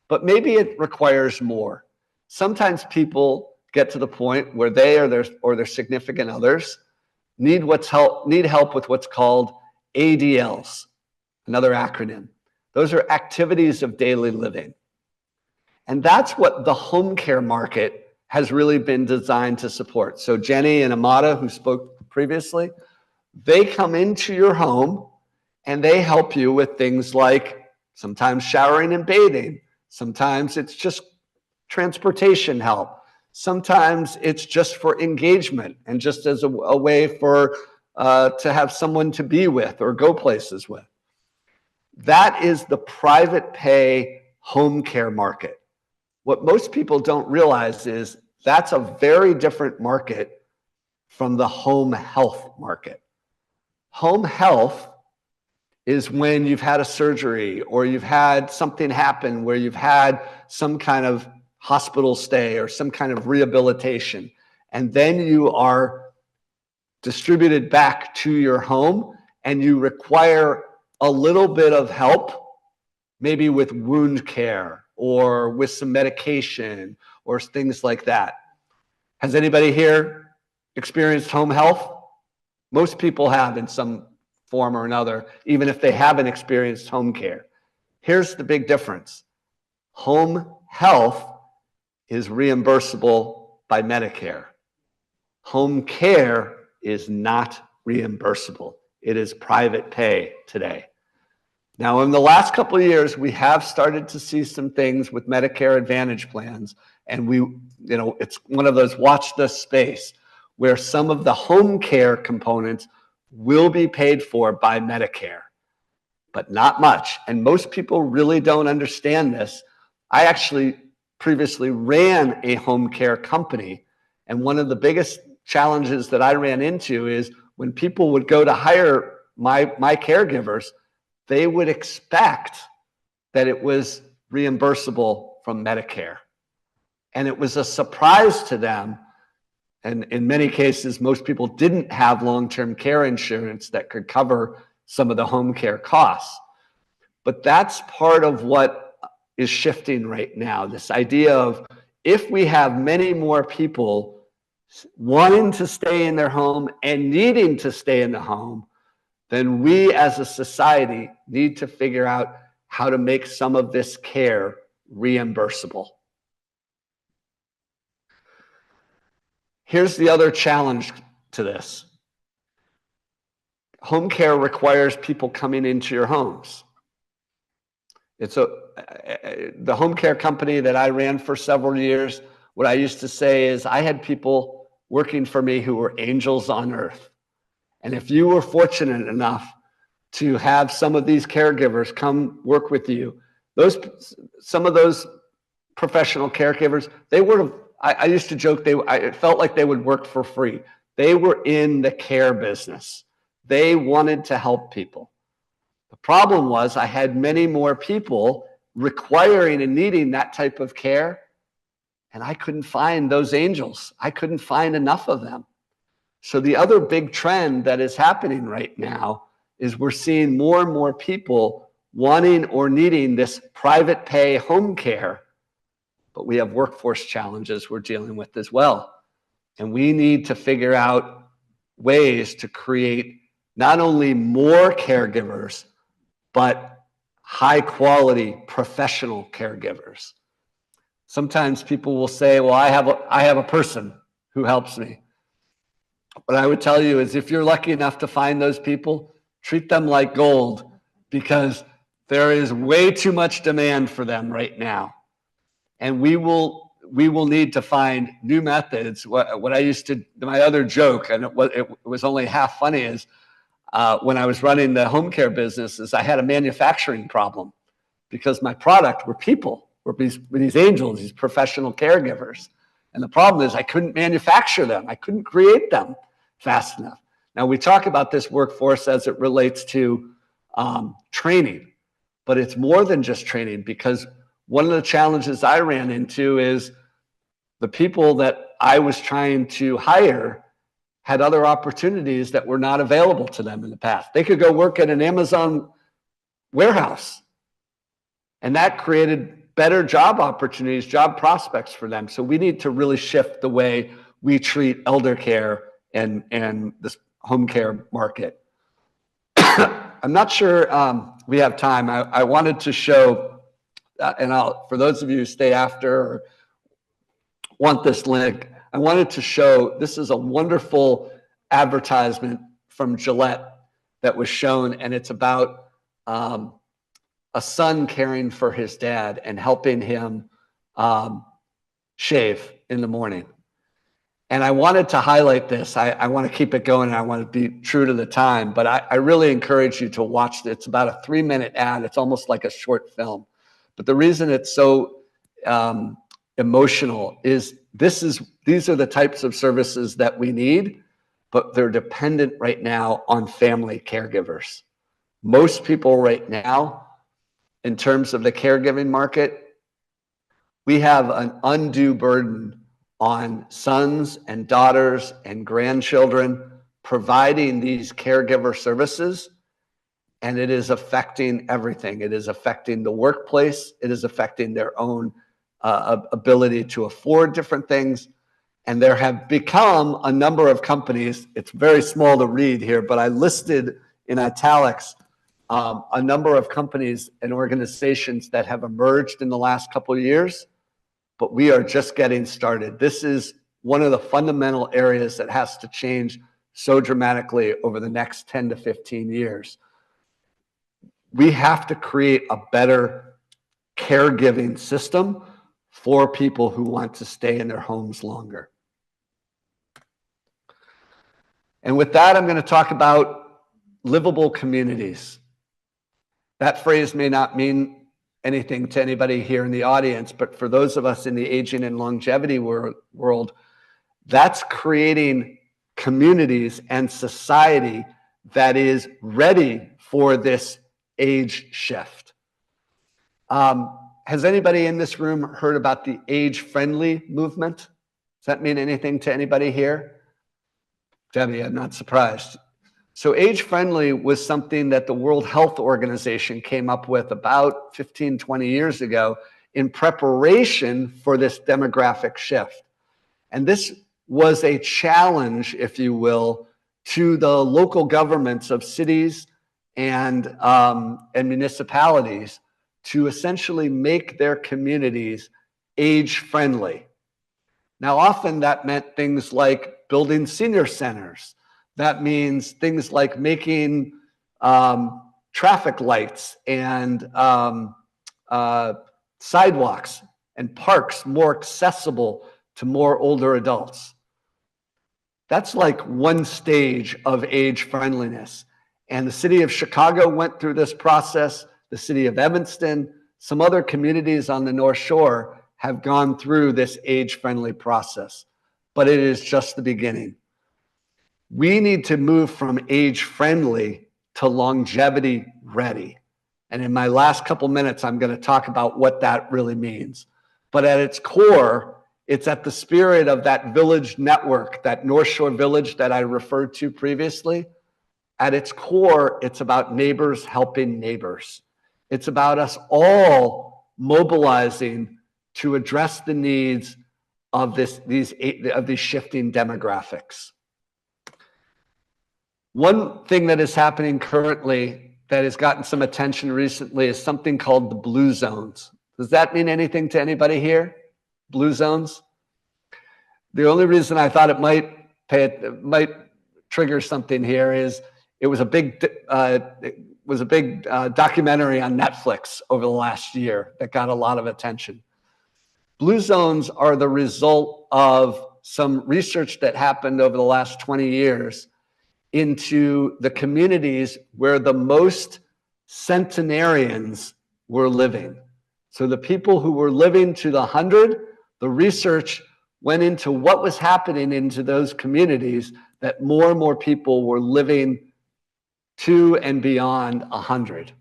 But maybe it requires more. Sometimes people get to the point where they or their significant others need help with what's called ADLs, another acronym. Those are activities of daily living. And that's what the home care market has really been designed to support. So Jenny and Amada, who spoke previously, they come into your home and they help you with things like sometimes showering and bathing. Sometimes it's just transportation help. Sometimes it's just for engagement and just as a way for to have someone to be with or go places with. That is the private pay home care market. What most people don't realize is that's a very different market from the home health market. Home health is when you've had a surgery or you've had something happen where you've had some kind of hospital stay or some kind of rehabilitation, and then you are distributed back to your home and you require a little bit of help, maybe with wound care or with some medication or things like that. Has anybody here experienced home health? Most people have in some form or another, even if they haven't experienced home care. Here's the big difference. Home health is reimbursable by Medicare. Home care is not reimbursable. It is private pay today. Now, in the last couple of years, we have started to see some things with Medicare Advantage plans, and it's one of those watch this space where some of the home care components will be paid for by Medicare, but not much. And most people really don't understand this. I actually previously ran a home care company, and one of the biggest challenges that I ran into is when people would go to hire my caregivers, they would expect that it was reimbursable from Medicare. And it was a surprise to them. And in many cases, most people didn't have long-term care insurance that could cover some of the home care costs. But that's part of what is shifting right now. This idea of if we have many more people wanting to stay in their home and needing to stay in the home, then we as a society need to figure out how to make some of this care reimbursable. Here's the other challenge to this. Home care requires people coming into your homes. The home care company that I ran for several years, what I used to say is I had people working for me who were angels on earth. And if you were fortunate enough to have some of these caregivers come work with you, some of those professional caregivers, they would have, I used to joke, it felt like they would work for free. They were in the care business. They wanted to help people. The problem was I had many more people requiring and needing that type of care, and I couldn't find those angels. I couldn't find enough of them. So the other big trend that is happening right now is we're seeing more and more people wanting or needing this private pay home care, but we have workforce challenges we're dealing with as well. And we need to figure out ways to create not only more caregivers, but high quality professional caregivers. Sometimes people will say, well, I have a person who helps me. What I would tell you is if you're lucky enough to find those people, treat them like gold, because there is way too much demand for them right now. And we will need to find new methods. What I used to, my other joke, and it was only half funny, is when I was running the home care business, is I had a manufacturing problem because my product were people, were these angels, these professional caregivers. And the problem is I couldn't manufacture them. I couldn't create them fast enough. Now we talk about this workforce as it relates to training, but it's more than just training, because one of the challenges I ran into is the people that I was trying to hire had other opportunities that were not available to them in the past. They could go work at an Amazon warehouse, and that created better job opportunities, job prospects for them. So we need to really shift the way we treat elder care and this home care market. I'm not sure we have time. I wanted to show, and for those of you who stay after or want this link, I wanted to show, this is a wonderful advertisement from Gillette that was shown, and it's about a son caring for his dad and helping him shave in the morning. And I wanted to highlight this. I want to keep it going, and I want to be true to the time, but I really encourage you to watch it. It's about a 3-minute ad. It's almost like a short film. But the reason it's so emotional is these are the types of services that we need, but they're dependent right now on family caregivers. Most people right now, in terms of the caregiving market, we have an undue burden on sons and daughters and grandchildren providing these caregiver services, and it is affecting everything. It is affecting the workplace. It is affecting their own ability to afford different things. And there have become a number of companies. It's very small to read here, but I listed in italics a number of companies and organizations that have emerged in the last couple of years, but we are just getting started. This is one of the fundamental areas that has to change so dramatically over the next 10 to 15 years. We have to create a better caregiving system for people who want to stay in their homes longer. And with that, I'm going to talk about livable communities. That phrase may not mean anything to anybody here in the audience, but for those of us in the aging and longevity world, that's creating communities and society that is ready for this age shift. Has anybody in this room heard about the age-friendly movement? Does that mean anything to anybody here? Debbie, I'm not surprised. So age-friendly was something that the World Health Organization came up with about 15, 20 years ago in preparation for this demographic shift. And this was a challenge, if you will, to the local governments of cities and municipalities to essentially make their communities age-friendly. Now, often that meant things like building senior centers. That means things like making traffic lights and sidewalks and parks more accessible to more older adults. That's like one stage of age friendliness. And the city of Chicago went through this process. The city of Evanston, some other communities on the North Shore have gone through this age-friendly process, but it is just the beginning. We need to move from age-friendly to longevity-ready. And in my last couple minutes, I'm going to talk about what that really means. But at its core, it's at the spirit of that village network, that North Shore village that I referred to previously. At its core, it's about neighbors helping neighbors. It's about us all mobilizing to address the needs of these shifting demographics. One thing that is happening currently that has gotten some attention recently is something called the blue zones. Does that mean anything to anybody here? Blue zones? The only reason I thought it might trigger something here is it was a big documentary on Netflix over the last year that got a lot of attention. Blue zones are the result of some research that happened over the last 20 years into the communities where the most centenarians were living. So the people who were living to the 100, the research went into what was happening into those communities that more and more people were living to and beyond 100.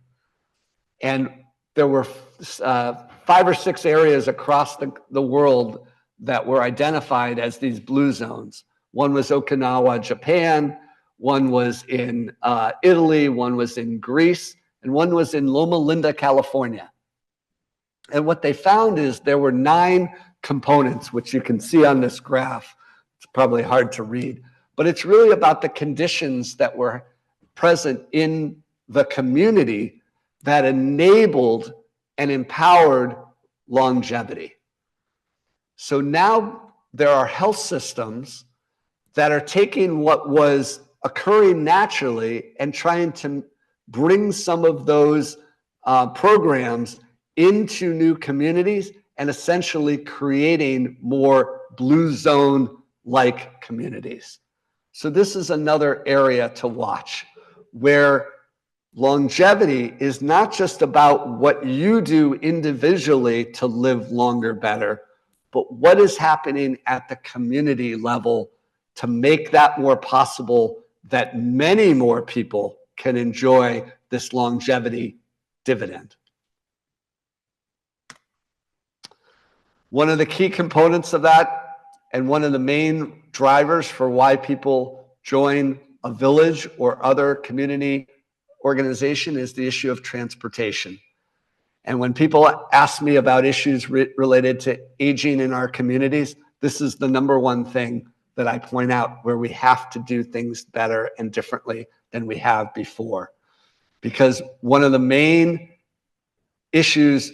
And there were 5 or 6 areas across the world that were identified as these blue zones. One was Okinawa, Japan. One was in Italy. One was in Greece. And one was in Loma Linda, California. And what they found is there were 9 components, which you can see on this graph. It's probably hard to read, but it's really about the conditions that were present in the community that enabled and empowered longevity. So now there are health systems that are taking what was occurring naturally and trying to bring some of those programs into new communities and essentially creating more blue zone-like communities. So this is another area to watch, where longevity is not just about what you do individually to live longer, better, but what is happening at the community level to make that more possible, that many more people can enjoy this longevity dividend. One of the key components of that, and one of the main drivers for why people join a village or other community organization, is the issue of transportation. And when people ask me about issues related to aging in our communities, this is the #1 thing that I point out, where we have to do things better and differently than we have before. Because one of the main issues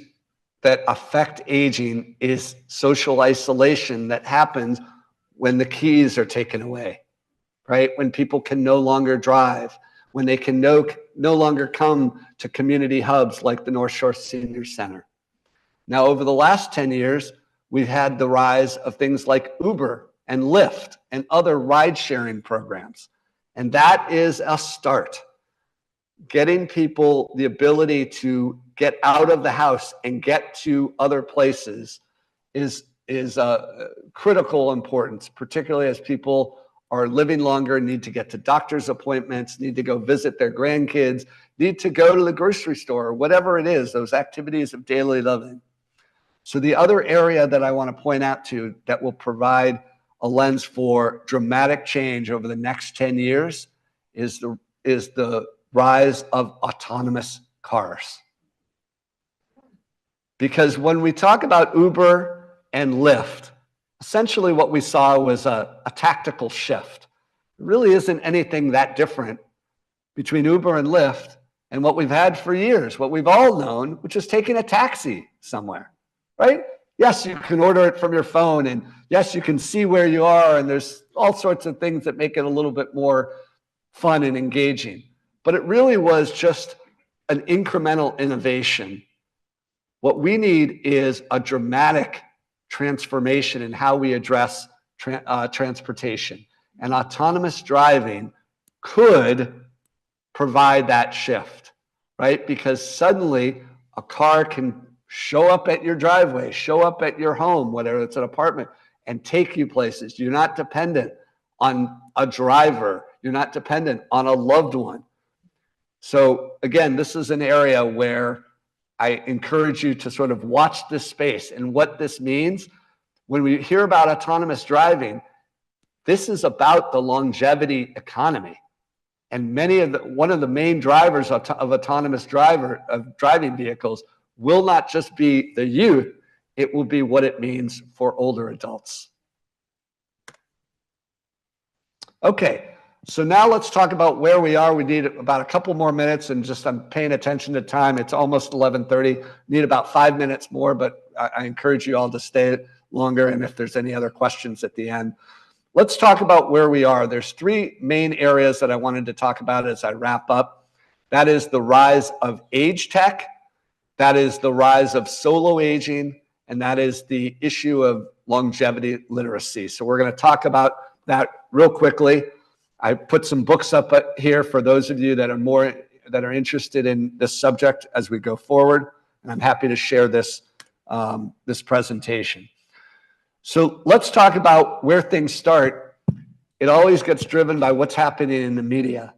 that affect aging is social isolation that happens when the keys are taken away, right? When people can no longer drive, when they can no longer come to community hubs like the North Shore Senior Center. Now, over the last 10 years, we've had the rise of things like Uber and Lyft and other ride-sharing programs. And that is a start. Getting people the ability to get out of the house and get to other places is critical importance, particularly as people are living longer, need to get to doctor's appointments, need to go visit their grandkids, need to go to the grocery store, whatever it is, those activities of daily living. So the other area that I want to point out to that will provide a lens for dramatic change over the next 10 years is the rise of autonomous cars. Because when we talk about Uber and Lyft, essentially what we saw was a tactical shift. really isn't anything that different between Uber and Lyft and what we've had for years, what we've all known, which is taking a taxi somewhere, right? Yes, you can order it from your phone, and yes, you can see where you are, and there's all sorts of things that make it a little bit more fun and engaging. But it really was just an incremental innovation. What we need is a dramatic transformation in how we address transportation. And autonomous driving could provide that shift, right? Because suddenly a car can show up at your driveway, show up at your home, whether it's an apartment, and take you places. You're not dependent on a driver. You're not dependent on a loved one. So again, this is an area where I encourage you to sort of watch this space and what this means. When we hear about autonomous driving, this is about the longevity economy. And one of the main drivers of autonomous driving vehicles will not just be the youth, it will be what it means for older adults. Okay, so now let's talk about where we are. We need about a couple more minutes, and just I'm paying attention to time. It's almost 11:30. Need about 5 minutes more, but I encourage you all to stay longer, and if there's any other questions at the end. Let's talk about where we are. There's three main areas that I wanted to talk about as I wrap up. That is the rise of age tech, that is the rise of solo aging, and that is the issue of longevity literacy. So we're going to talk about that real quickly. I put some books up here for those of you that are interested in this subject as we go forward, and I'm happy to share this presentation. So let's talk about where things start. It always gets driven by what's happening in the media.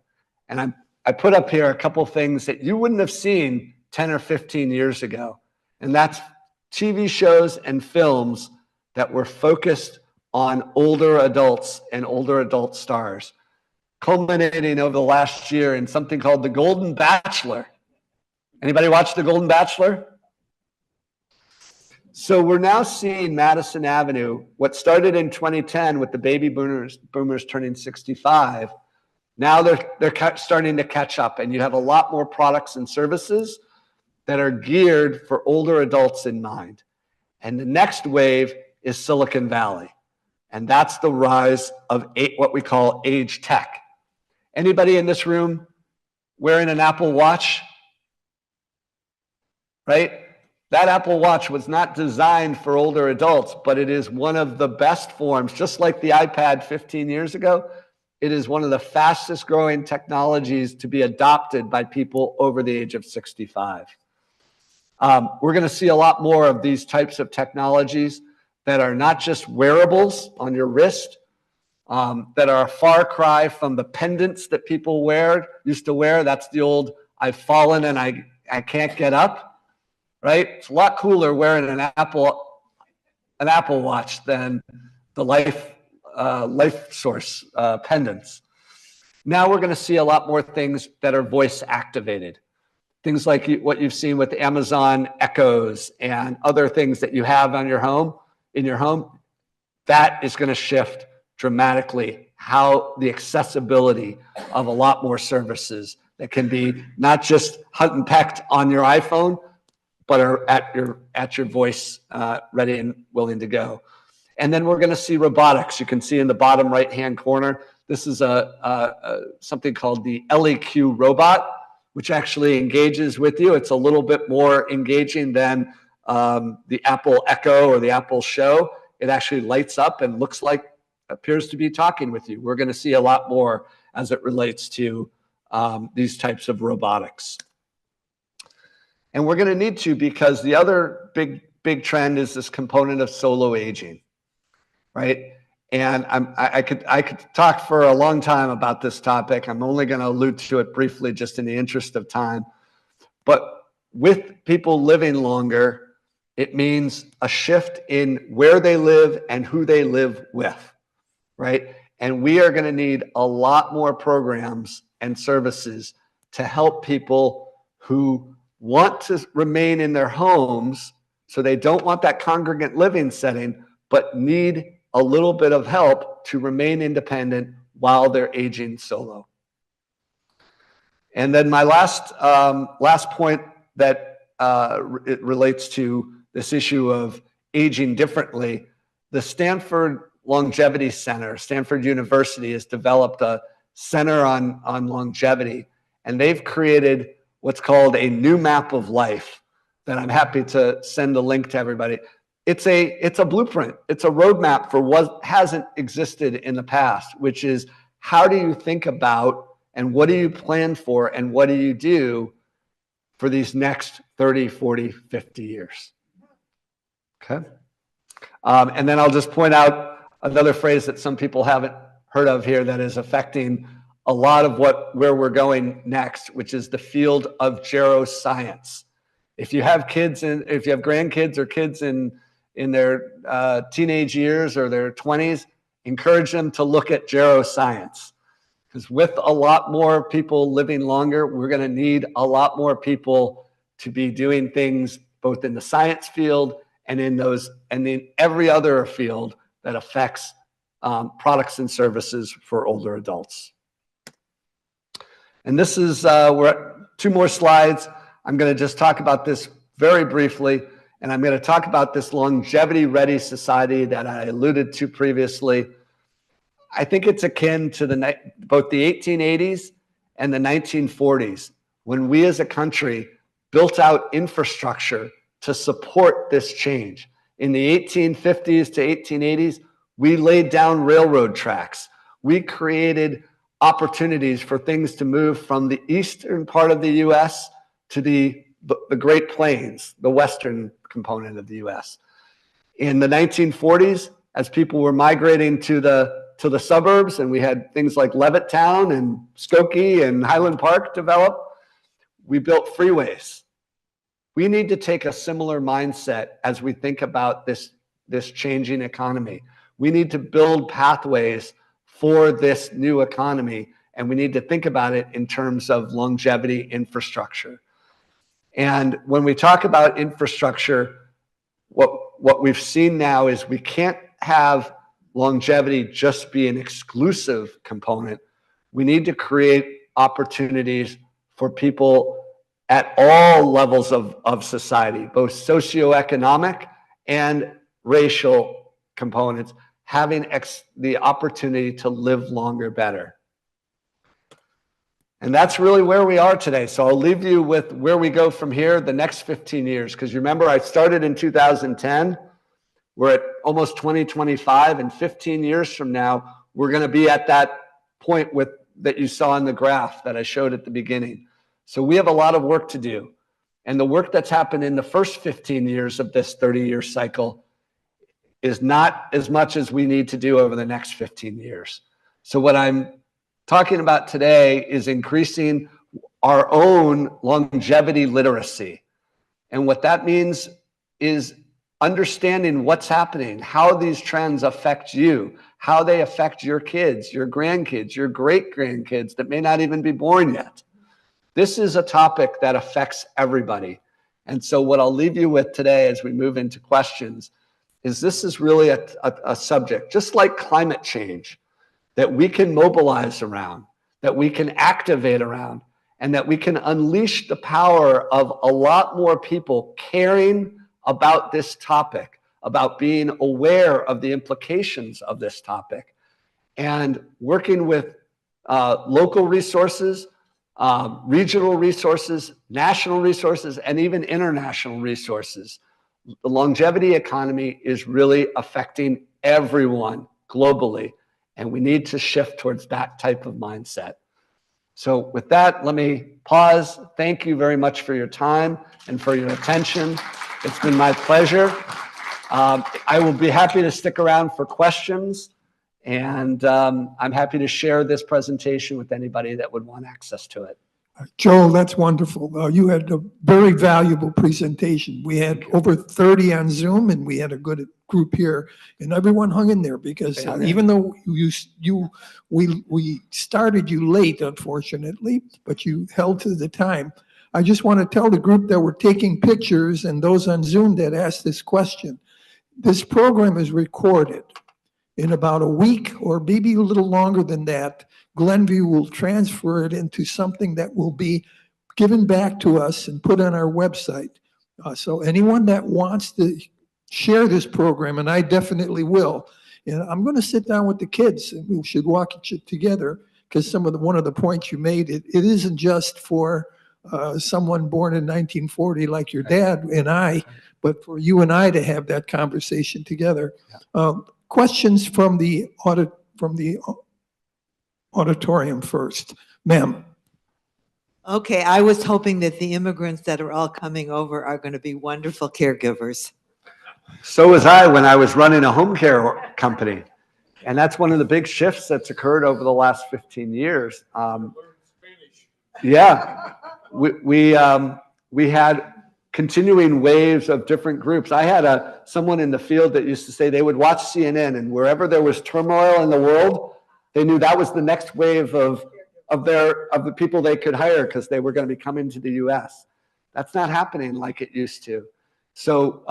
And I put up here a couple things that you wouldn't have seen 10 or 15 years ago. And that's TV shows and films that were focused on older adults and older adult stars, culminating over the last year in something called The Golden Bachelor. Anybody watch The Golden Bachelor? So we're now seeing Madison Avenue, what started in 2010 with the baby boomers turning 65. Now they're starting to catch up, and you have a lot more products and services that are geared for older adults in mind. And the next wave is Silicon Valley. And that's the rise of what we call age tech. Anybody in this room wearing an Apple Watch? Right? That Apple Watch was not designed for older adults, but it is one of the best forms, just like the iPad 15 years ago. It is one of the fastest growing technologies to be adopted by people over the age of 65. We're going to see a lot more of these types of technologies that are not just wearables on your wrist, that are a far cry from the pendants that people used to wear. That's the old, I've fallen and I can't get up. Right? It's a lot cooler wearing an Apple Watch than the Life Source pendants. Now we're going to see a lot more things that are voice activated. Things like what you've seen with Amazon Echoes and other things that you have in your home. That is going to shift dramatically how the accessibility of a lot more services that can be not just hunt and pecked on your iPhone, but are at your voice, ready and willing to go. And then we're going to see robotics. You can see in the bottom right-hand corner, this is something called the LEQ robot, which actually engages with you. It's a little bit more engaging than the Apple Echo or the Apple Show. It actually lights up and appears to be talking with you. We're going to see a lot more as it relates to these types of robotics. And we're going to need to, because the other big trend is this component of solo aging, right? And I could talk for a long time about this topic. I'm only going to allude to it briefly just in the interest of time. But with people living longer, it means a shift in where they live and who they live with, right? And we are going to need a lot more programs and services to help people who want to remain in their homes, so they don't want that congregate living setting, but need a little bit of help to remain independent while they're aging solo. And then my last point that it relates to this issue of aging differently, the Stanford Longevity Center, Stanford University has developed a center on longevity, and they've created what's called a new map of life that I'm happy to send a link to everybody. It's a blueprint. It's a roadmap for what hasn't existed in the past, which is how do you think about and what do you plan for and what do you do for these next 30, 40, 50 years? Okay. And then I'll just point out another phrase that some people haven't heard of here that is affecting a lot of where we're going next, which is the field of geroscience. If you have kids and if you have grandkids or kids in their teenage years or their 20s, encourage them to look at geroscience. Because with a lot more people living longer, we're going to need a lot more people to be doing things both in the science field and in every other field that affects products and services for older adults. And this is, we're at 2 more slides. I'm going to just talk about this very briefly, and I'm going to talk about this longevity-ready society that I alluded to previously. I think it's akin to both the 1880s and the 1940s, when we as a country built out infrastructure to support this change. In the 1850s to 1880s, we laid down railroad tracks. We created opportunities for things to move from the eastern part of the U.S. to the Great Plains, the western component of the U.S. In the 1940s, as people were migrating to the suburbs, and we had things like Levittown and Skokie and Highland Park develop, we built freeways. We need to take a similar mindset as we think about this changing economy. We need to build pathways for this new economy, and we need to think about it in terms of longevity infrastructure. And when we talk about infrastructure, what we've seen now is we can't have longevity just be an exclusive component. We need to create opportunities for people at all levels of society, both socioeconomic and racial components, having the opportunity to live longer better. And that's really where we are today. So I'll leave you with where we go from here the next 15 years. Because remember, I started in 2010. We're at almost 2025, and 15 years from now, we're going to be at that point that you saw in the graph that I showed at the beginning. So we have a lot of work to do. And the work that's happened in the first 15 years of this 30-year cycle is not as much as we need to do over the next 15 years. So what I'm talking about today is increasing our own longevity literacy. And what that means is understanding what's happening, how these trends affect you, how they affect your kids, your grandkids, your great-grandkids that may not even be born yet. This is a topic that affects everybody. And so what I'll leave you with today as we move into questions is this is really a subject, just like climate change, that we can mobilize around, that we can activate around, and that we can unleash the power of a lot more people caring about this topic, about being aware of the implications of this topic, and working with local resources, regional resources, national resources, and even international resources. The longevity economy is really affecting everyone globally, and we need to shift towards that type of mindset. So with that, let me pause. Thank you very much for your time and for your attention. It's been my pleasure. I will be happy to stick around for questions, and I'm happy to share this presentation with anybody that would want access to it. Joel, that's wonderful. You had a very valuable presentation. We had over 30 on Zoom, and we had a good group here, and everyone hung in there because even though we started you late, unfortunately, but you held to the time. I just want to tell the group that were taking pictures and those on Zoom that asked this question, this program is recorded. in about a week or maybe a little longer than that, Glenview will transfer it into something that will be given back to us and put on our website. So anyone that wants to share this program, and I definitely will, and I'm going to sit down with the kids and we should watch it together, because one of the points you made, it isn't just for someone born in 1940 like your dad and I, but for you and I to have that conversation together. Questions from the auditorium first. Ma'am. Okay, I was hoping that the immigrants that are all coming over are going to be wonderful caregivers. So was I when I was running a home care company. And that's one of the big shifts that's occurred over the last 15 years. Yeah, we had continuing waves of different groups. I had someone in the field that used to say they would watch CNN, and wherever there was turmoil in the world, they knew that was the next wave of the people they could hire because they were going to be coming to the U.S. That's not happening like it used to. So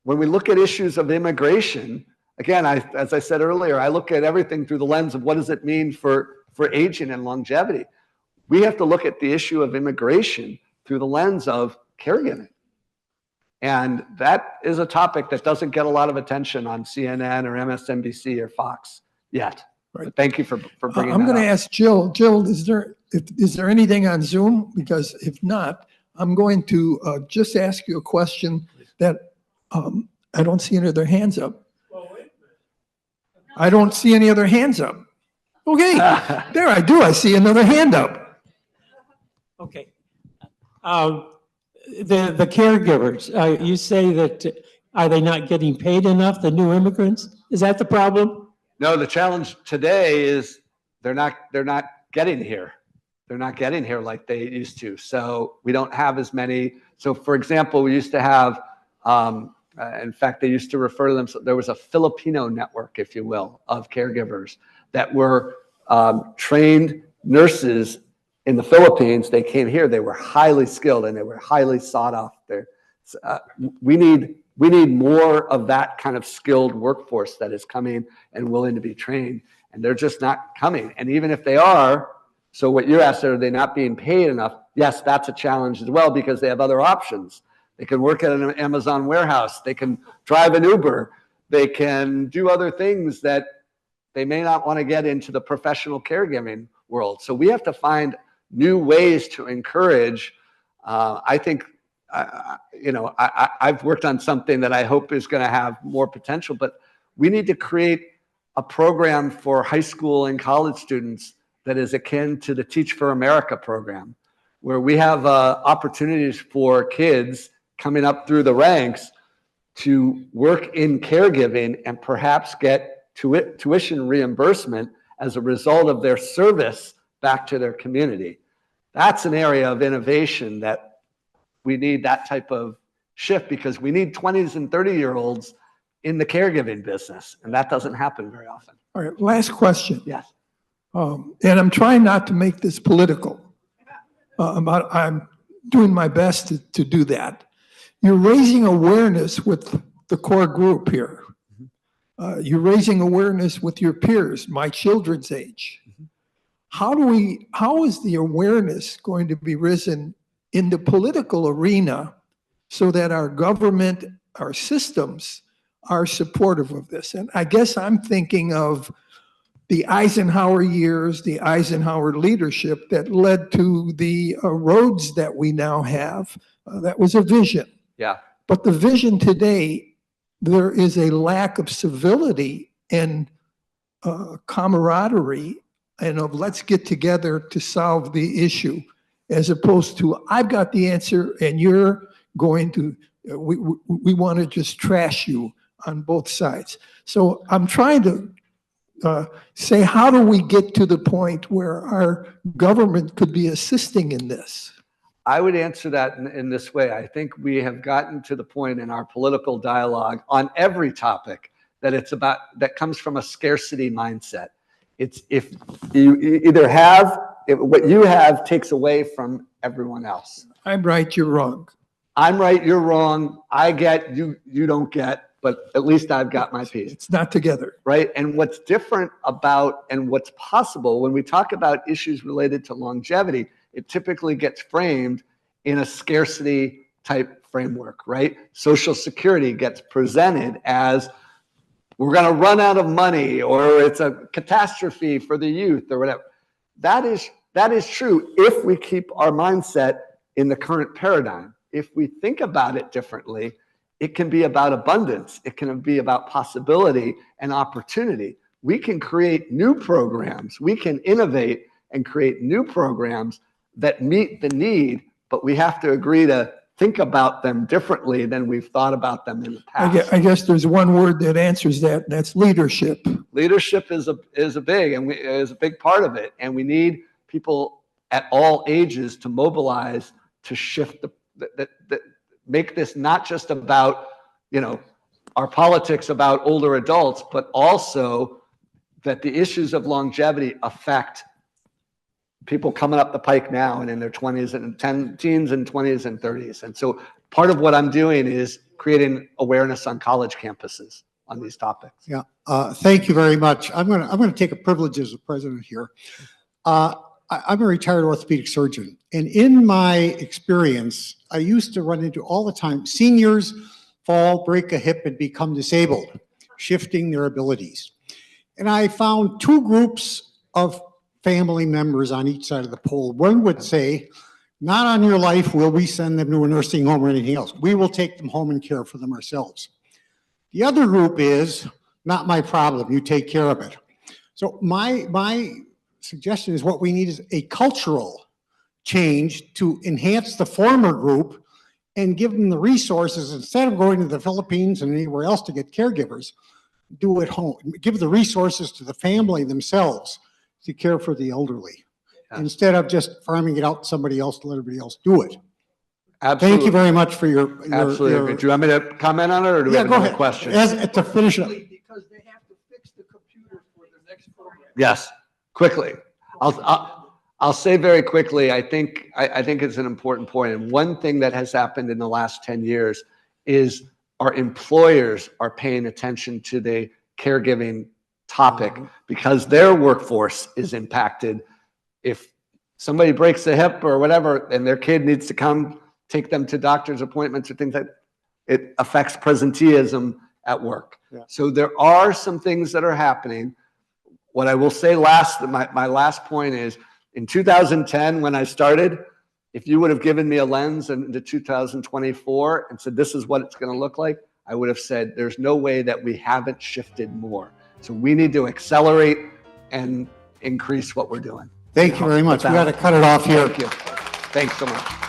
when we look at issues of immigration, again, as I said earlier, I look at everything through the lens of what does it mean for aging and longevity. We have to look at the issue of immigration through the lens of caregiving. And that is a topic that doesn't get a lot of attention on CNN or MSNBC or Fox yet. Right. But thank you for bringing I'm that going to up. ask Jill. Jill, is there anything on Zoom? Because if not, I'm going to just ask you a question that I don't see any other hands up. I don't see any other hands up. Okay, there I do. I see another hand up. Okay. The caregivers, you say that, are they not getting paid enough, the new immigrants? Is that the problem? No, the challenge today is they're not getting here. They're not getting here like they used to. So we don't have as many. So for example, we used to have, in fact, they used to refer to them, so there was a Filipino network, if you will, of caregivers that were trained nurses in the Philippines. They came here, they were highly skilled and they were highly sought after. We need more of that kind of skilled workforce that is coming and willing to be trained, and they're just not coming. And even if they are, so what you asked, are they not being paid enough? Yes, that's a challenge as well, because they have other options. They can work at an Amazon warehouse. They can drive an Uber. They can do other things that they may not want to get into the professional caregiving world. So we have to find new ways to encourage. I think, I've worked on something that I hope is going to have more potential, but we need to create a program for high school and college students that is akin to the Teach for America program, where we have opportunities for kids coming up through the ranks to work in caregiving and perhaps get tuition reimbursement as a result of their service back to their community. That's an area of innovation that we need, that type of shift, because we need 20s and 30-year-olds in the caregiving business, and that doesn't happen very often. All right, last question. Yes. And I'm trying not to make this political, but I'm doing my best to do that. You're raising awareness with the core group here. You're raising awareness with your peers, my children's age. How is the awareness going to be risen in the political arena so that our government, our systems are supportive of this? And I guess I'm thinking of the Eisenhower years, the Eisenhower leadership that led to the roads that we now have. That was a vision. Yeah. But the vision today, there is a lack of civility and camaraderie and of let's get together to solve the issue, as opposed to I've got the answer and you're going to, we want to just trash you on both sides. So I'm trying to say, how do we get to the point where our government could be assisting in this? I would answer that in this way. I think we have gotten to the point in our political dialogue on every topic that comes from a scarcity mindset. It's if you either have, what you have takes away from everyone else. I'm right, you're wrong. I'm right, you're wrong. I get, you don't get. but at least I've got my piece. It's not together. Right? And what's different about and what's possible when we talk about issues related to longevity, it typically gets framed in a scarcity type framework, right? Social Security gets presented as we're going to run out of money, or it's a catastrophe for the youth, or whatever. That is true if we keep our mindset in the current paradigm. If we think about it differently, it can be about abundance. It can be about possibility and opportunity. We can create new programs. We can innovate and create new programs that meet the need, but we have to agree to think about them differently than we've thought about them in the past. I guess there's one word that answers that, and that's leadership. Leadership is a big part of it, and we need people at all ages to mobilize to shift make this not just about, our politics about older adults, but also that the issues of longevity affect people coming up the pike now and in their 20s and teens and 20s and 30s. And so part of what I'm doing is creating awareness on college campuses on these topics. Yeah, thank you very much. I'm going to take a privilege as the president here. I'm a retired orthopedic surgeon, and in my experience, I used to run into all the time seniors fall, break a hip, and become disabled, shifting their abilities. And I found two groups of family members on each side of the pole. One would say, not on your life will we send them to a nursing home or anything else. We will take them home and care for them ourselves. The other group is, not my problem, you take care of it. So my suggestion is what we need is a cultural change to enhance the former group and give them the resources instead of going to the Philippines and anywhere else to get caregivers. Do it home. Give the resources to the family themselves to care for the elderly, instead of just farming it out to somebody else to let everybody else do it. Absolutely. Thank you very much for your Absolutely. Do you want me to comment on it, or do we have another question? To finish up. Because they have to fix the computer for the next program. Yes, quickly. I'll say very quickly, I think it's an important point. And one thing that has happened in the last 10 years is our employers are paying attention to the caregiving topic because their workforce is impacted. If somebody breaks a hip or whatever, and their kid needs to come take them to doctor's appointments or things like that, it affects presenteeism at work. Yeah. So there are some things that are happening. What I will say my last point is, in 2010, when I started, if you would have given me a lens into 2024 and said, this is what it's going to look like, I would have said, there's no way that we haven't shifted more. So we need to accelerate and increase what we're doing. Thank you very much. We got to cut it off here. Thank you. Thanks so much.